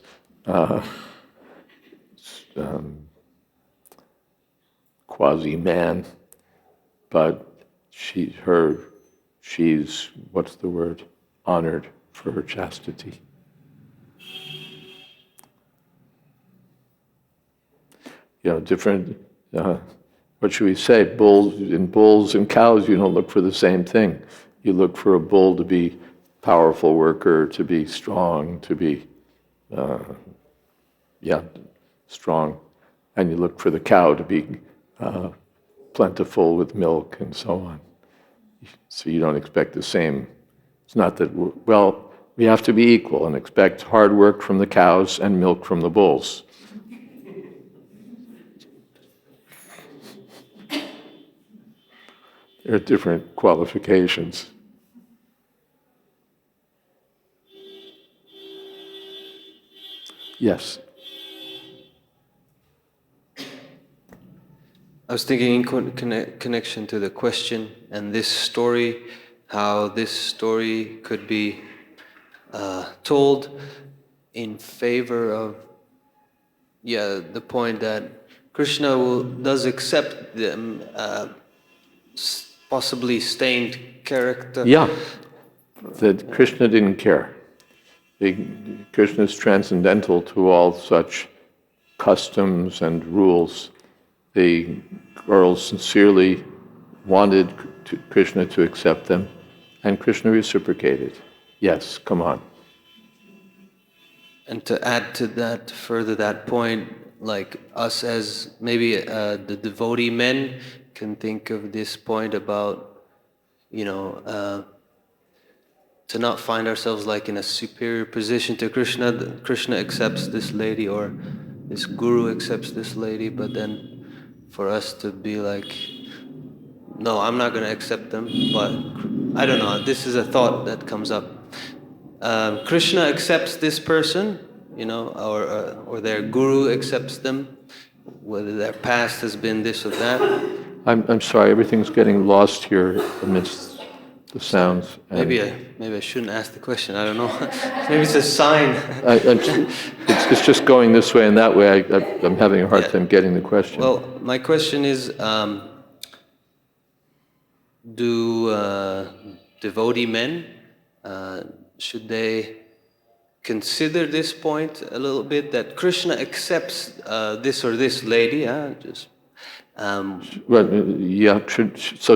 B: quasi-man, but she's what's the word? Honored for her chastity. Different, what should we say, bulls and cows, you don't look for the same thing. You look for a bull to be powerful worker, to be strong, to be, strong. And you look for the cow to be plentiful with milk and so on. So you don't expect the same. It's not that, we have to be equal and expect hard work from the cows and milk from the bulls. There are different qualifications. Yes.
A: I was thinking in connection to the question and this story, how this story could be told in favor of, the point that Krishna does accept them, possibly stained character.
B: Yeah, that Krishna didn't care. Krishna is transcendental to all such customs and rules. The girls sincerely wanted Krishna to accept them, and Krishna reciprocated. Yes, come on.
A: And to add to that, further that point, like us as maybe the devotee men can think of this point about, to not find ourselves like in a superior position to Krishna. Krishna accepts this lady, or this guru accepts this lady, but then for us to be like, no, I'm not going to accept them, but I don't know, this is a thought that comes up. Krishna accepts this person, or their guru accepts them, whether their past has been this or that.
B: I'm sorry, everything's getting lost here amidst the sounds.
A: Maybe I shouldn't ask the question. I don't know. Maybe it's a sign.
B: It's just going this way and that way. I'm having a hard time getting the question.
A: Well, my question is, do devotee men, should they consider this point a little bit, that Krishna accepts this or this lady?
B: So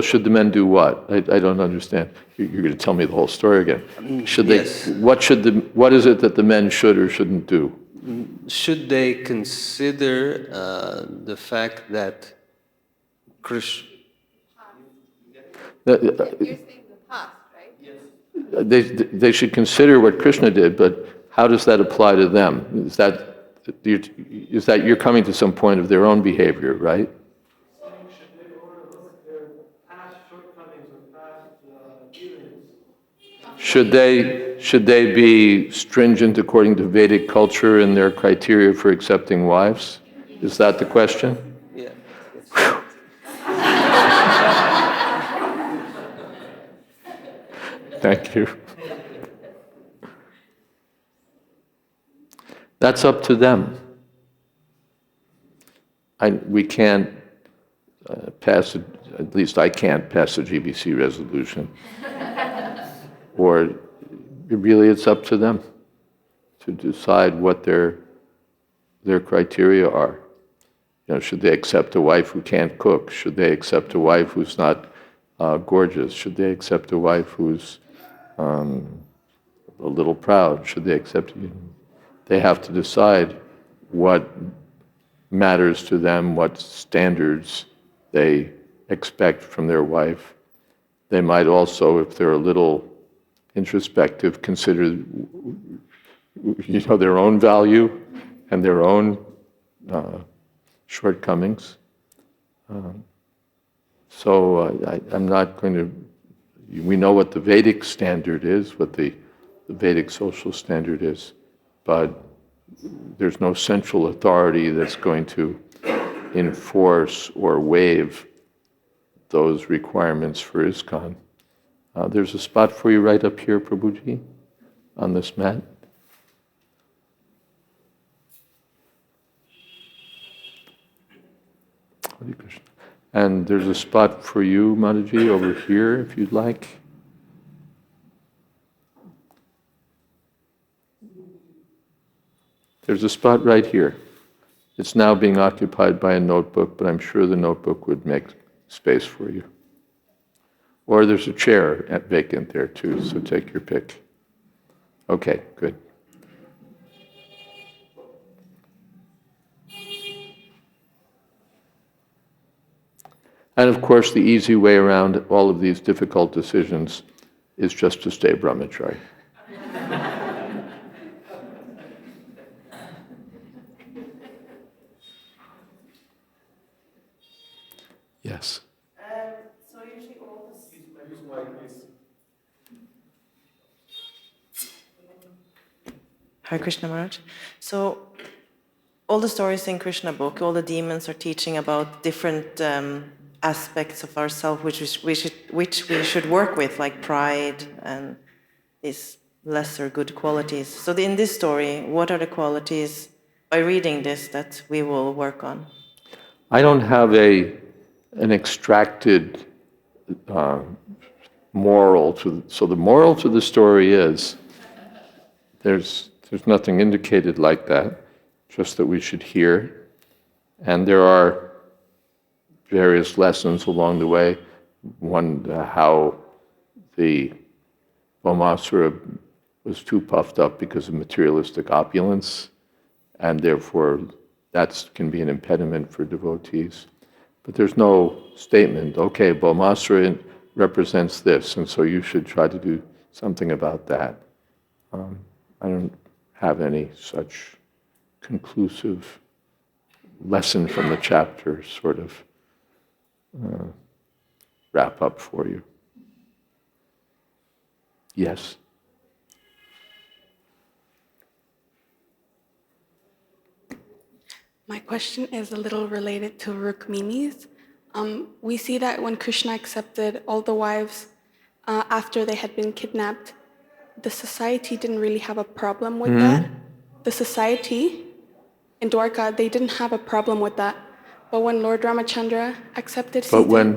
B: should the men do what? I don't understand. You're going to tell me the whole story again. Should they?
A: Yes.
B: What is it that the men should or shouldn't do?
A: Should they consider the fact that Krishna?
B: You're saying the past, right? Yes. They should consider what Krishna did, but how does that apply to them? Is that you're coming to some point of their own behavior, right?
D: Should they overlook their past shortcomings or past dealings?
B: Should they be stringent according to Vedic culture in their criteria for accepting wives? Is that the question?
A: Yeah.
B: Thank you. That's up to them. We can't pass, at least I can't pass a GBC resolution. Or really it's up to them to decide what their criteria are. You know, should they accept a wife who can't cook? Should they accept a wife who's not gorgeous? Should they accept a wife who's a little proud? Should they accept? They have to decide what matters to them, what standards they expect from their wife. They might also, if they're a little introspective, consider their own value and their own shortcomings. I'm not going to. We know what the Vedic standard is, what the Vedic social standard is, but there's no central authority that's going to enforce or waive those requirements for ISKCON. There's a spot for you right up here, Prabhuji, on this mat. Hare Krishna. And there's a spot for you, Mataji, over here, if you'd like. There's a spot right here. It's now being occupied by a notebook, but I'm sure the notebook would make space for you. Or there's a chair vacant there too, so take your pick. Okay, good. And of course, the easy way around all of these difficult decisions is just to stay brahmachari. Yes.
E: So usually all this. Hare Krishna Maharaj. So all the stories in Krishna book, all the demons are teaching about different aspects of ourselves which we should work with, like pride and these lesser good qualities. So in this story, what are the qualities, by reading this, that we will work on?
B: I don't have an extracted moral to. So the moral to the story is there's nothing indicated like that, just that we should hear, and there are various lessons along the way. One, how the Bhaumasura was too puffed up because of materialistic opulence, and therefore that can be an impediment for devotees. But there's no statement, okay, Bhaumasura represents this, and so you should try to do something about that. I don't have any such conclusive lesson from the chapter sort of wrap up for you. Yes?
F: My question is a little related to Rukmini's. We see that when Krishna accepted all the wives after they had been kidnapped, the society didn't really have a problem with that. The society in Dwarka, they didn't have a problem with that. But when Lord Ramachandra accepted Sita,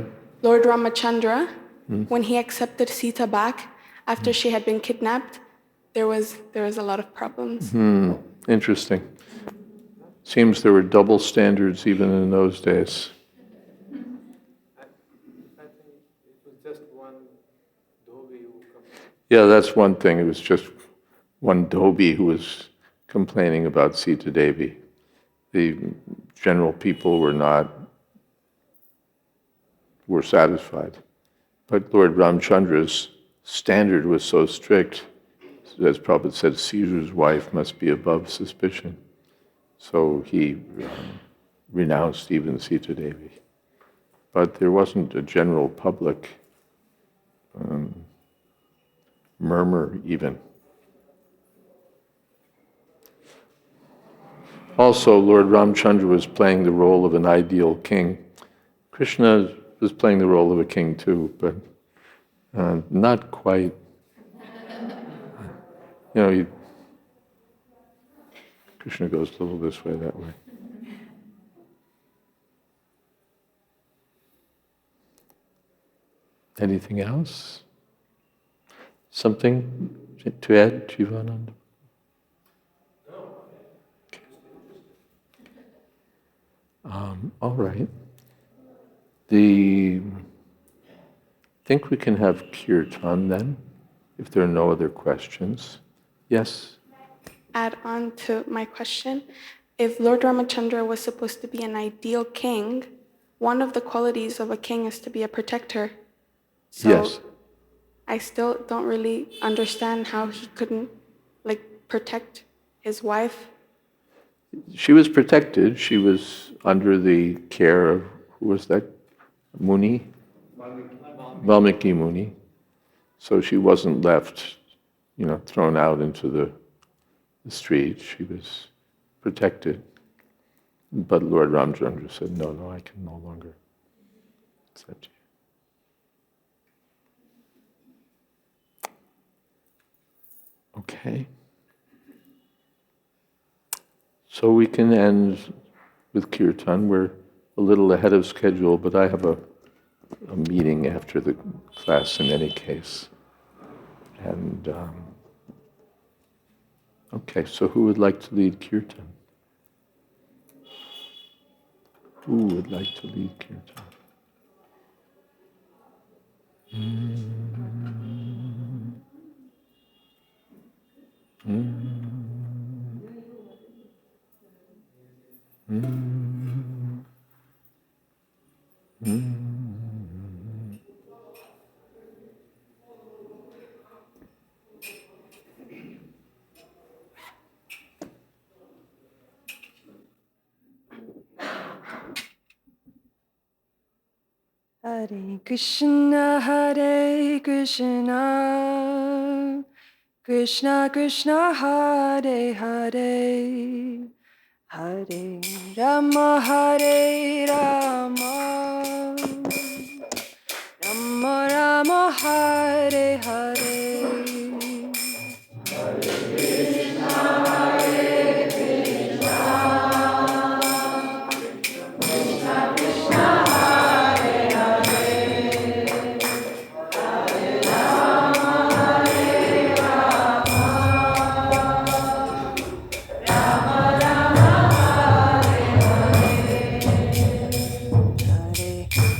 F: when he accepted Sita back after she had been kidnapped, there was a lot of problems.
B: Interesting. Seems there were double standards even in those days.
D: I think it was just one dhobi who complained.
B: Yeah, that's one thing. It was just one dhobi who was complaining about Sita Devi. The general people were satisfied. But Lord Ramchandra's standard was so strict, as Prabhupada said, Caesar's wife must be above suspicion. So he renounced even Sita Devi. But there wasn't a general public murmur even. Also, Lord Ramchandra was playing the role of an ideal king. Krishna was playing the role of a king too, but not quite. Krishna goes a little this way, that way. Anything else? Something to add, Jivananda? All right. I think we can have kirtan then, if there are no other questions. Yes?
F: Add on to my question. If Lord Ramachandra was supposed to be an ideal king, one of the qualities of a king is to be a protector. So
B: Yes.
F: I still don't really understand how he couldn't protect his wife.
B: She was protected. She was under the care of, who was that? Muni? Valmiki Muni. So she wasn't left, thrown out into the street. She was protected. But Lord Ramchandra said, no, I can no longer accept you. Okay. So we can end with kirtan. We're a little ahead of schedule, but I have a meeting after the class in any case. And okay, so who would like to lead kirtan? Who would like to lead kirtan?
G: Hare Krishna, Krishna Krishna, Hare Hare, Hare Rama, Hare Rama, Rama Rama, Hare Hare.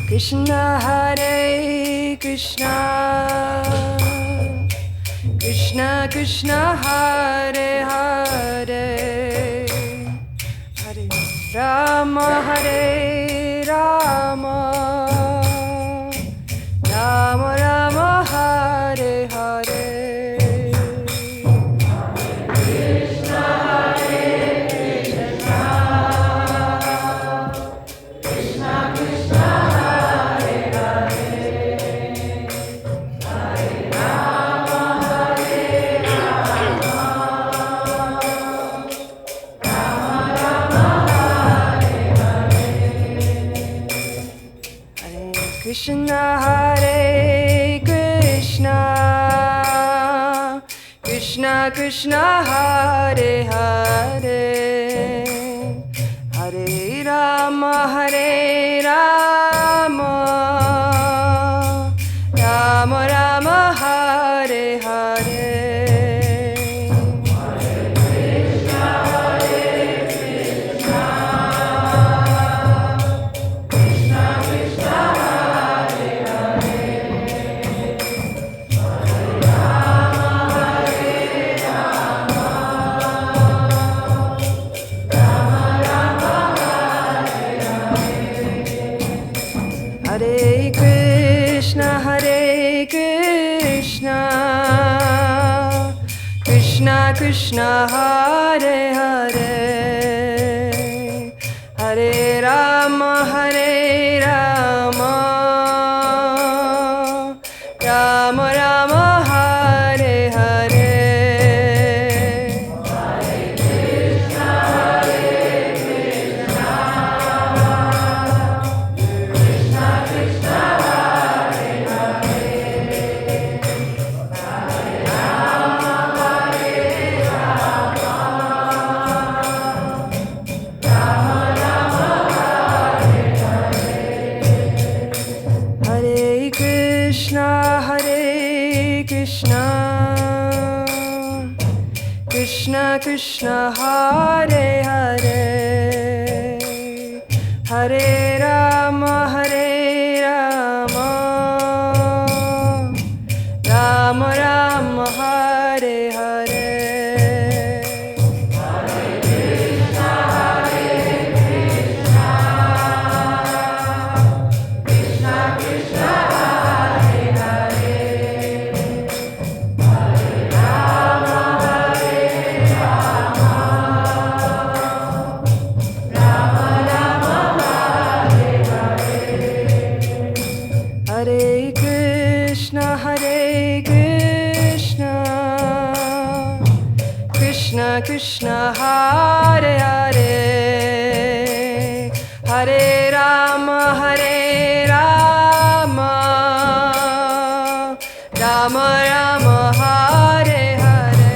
G: Krishna, Hare Krishna, Krishna Krishna, Hare Hare, Hare Rama, Hare Rama, Rama Rama, Hare Hare. Krishna, Hare Krishna, Krishna Krishna, Hare Hare, Hare Rama, Hare Rama, Rama Rama, Hare Hare. Hare Krishna, Hare Krishna Hare Hare Hare Rama Rama Rama Hare Hare Hare Krishna, Krishna Krishna, Hare Hare, Hare Rama, Rama Rama, Hare Hare. Hare Krishna, Krishna Krishna, Hare Hare, Hare Rama, Rama Rama, Hare Hare.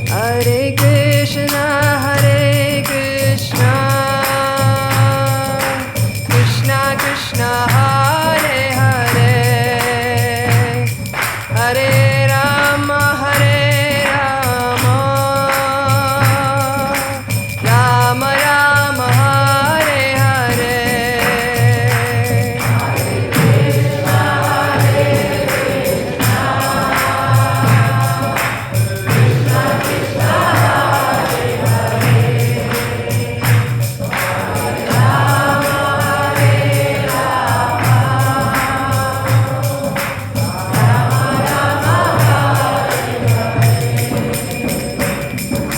G: Hare Krishna, Krishna Krishna, Hare Hare, Hare Rama, Rama Rama, Hare Hare.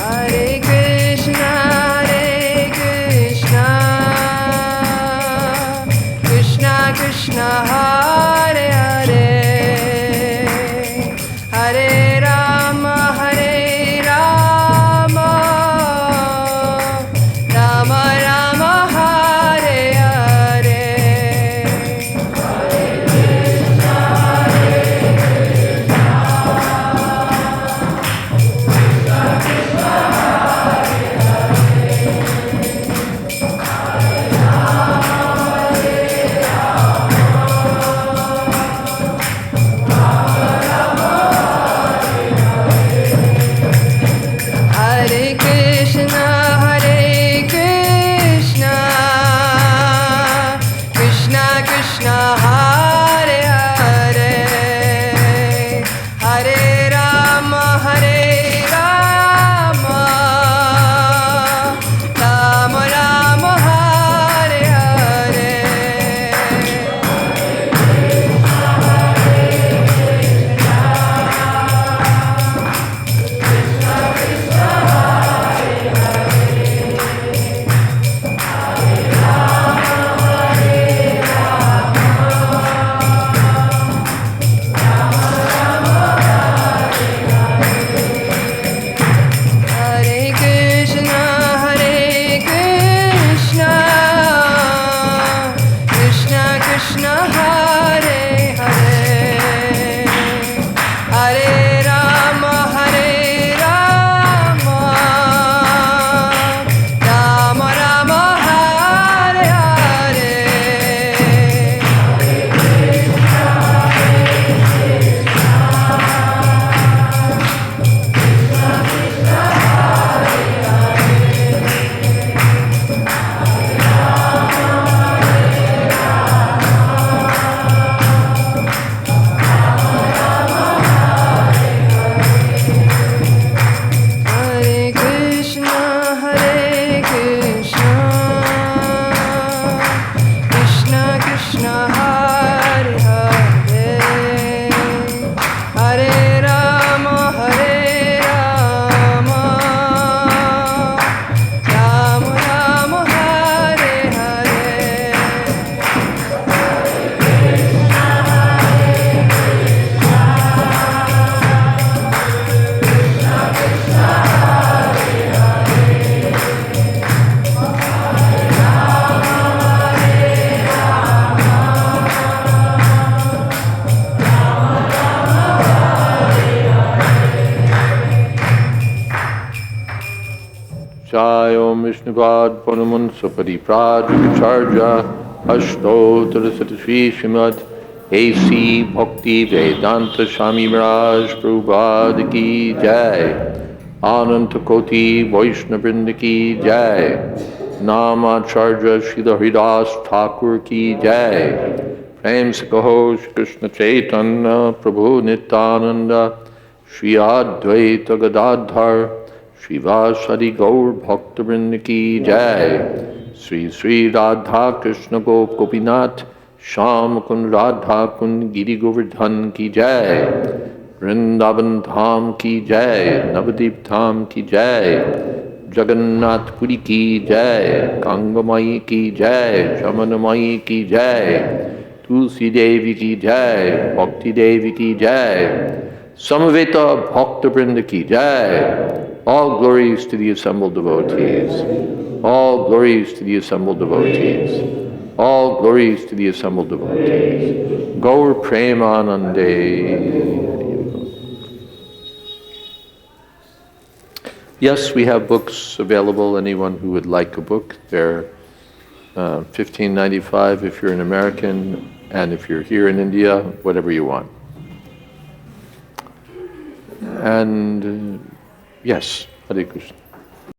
G: Hare Krishna, Krishna Krishna, Hare Hare, Hare Rama, Rama Rama, Hare Hare. Hare Krishna, Krishna Krishna, Hare Hare, Hare Rama, Rama Rama, Hare Hare.
B: Jai Om Vishnuvad Panaman Sapariprad Vicharja Ashto Tarasati Shrimad A.C. Bhakti Vedanta Swami Maharaj Prabhupada Ki Jai Ananta Koti Vaishnavrinda Ki Jai Namacharya Srila Haridas Thakur Ki Jai Prem se kaho Shri Krishna Chaitanya Prabhu Nityananda Shri Advaita Gadadhar Shri Vasadi Gaur Bhaktivinoda Ki Jai Sri Sri Radha Krishna Gop Gopinath Sham Kun Radha Kun Giri Govardhan Ki Jai Vrindavan Dham Ki Jai Navadip Dham Ki Jai Jagannath Puri Ki Jai Gangamai Ki Jai Jamanamai Ki Jai Tulsi Devi Ki Jai Bhakti Devi Ki Jai Samaveta Bhakta Vrinda Ki Jai. All glories to the assembled devotees. All glories to the assembled devotees. All glories to the assembled devotees. Gaur Premanande. Yes, we have books available. Anyone who would like a book, they're $15.95 if you're an American, and if you're here in India, whatever you want. And yes, Hare Krishna.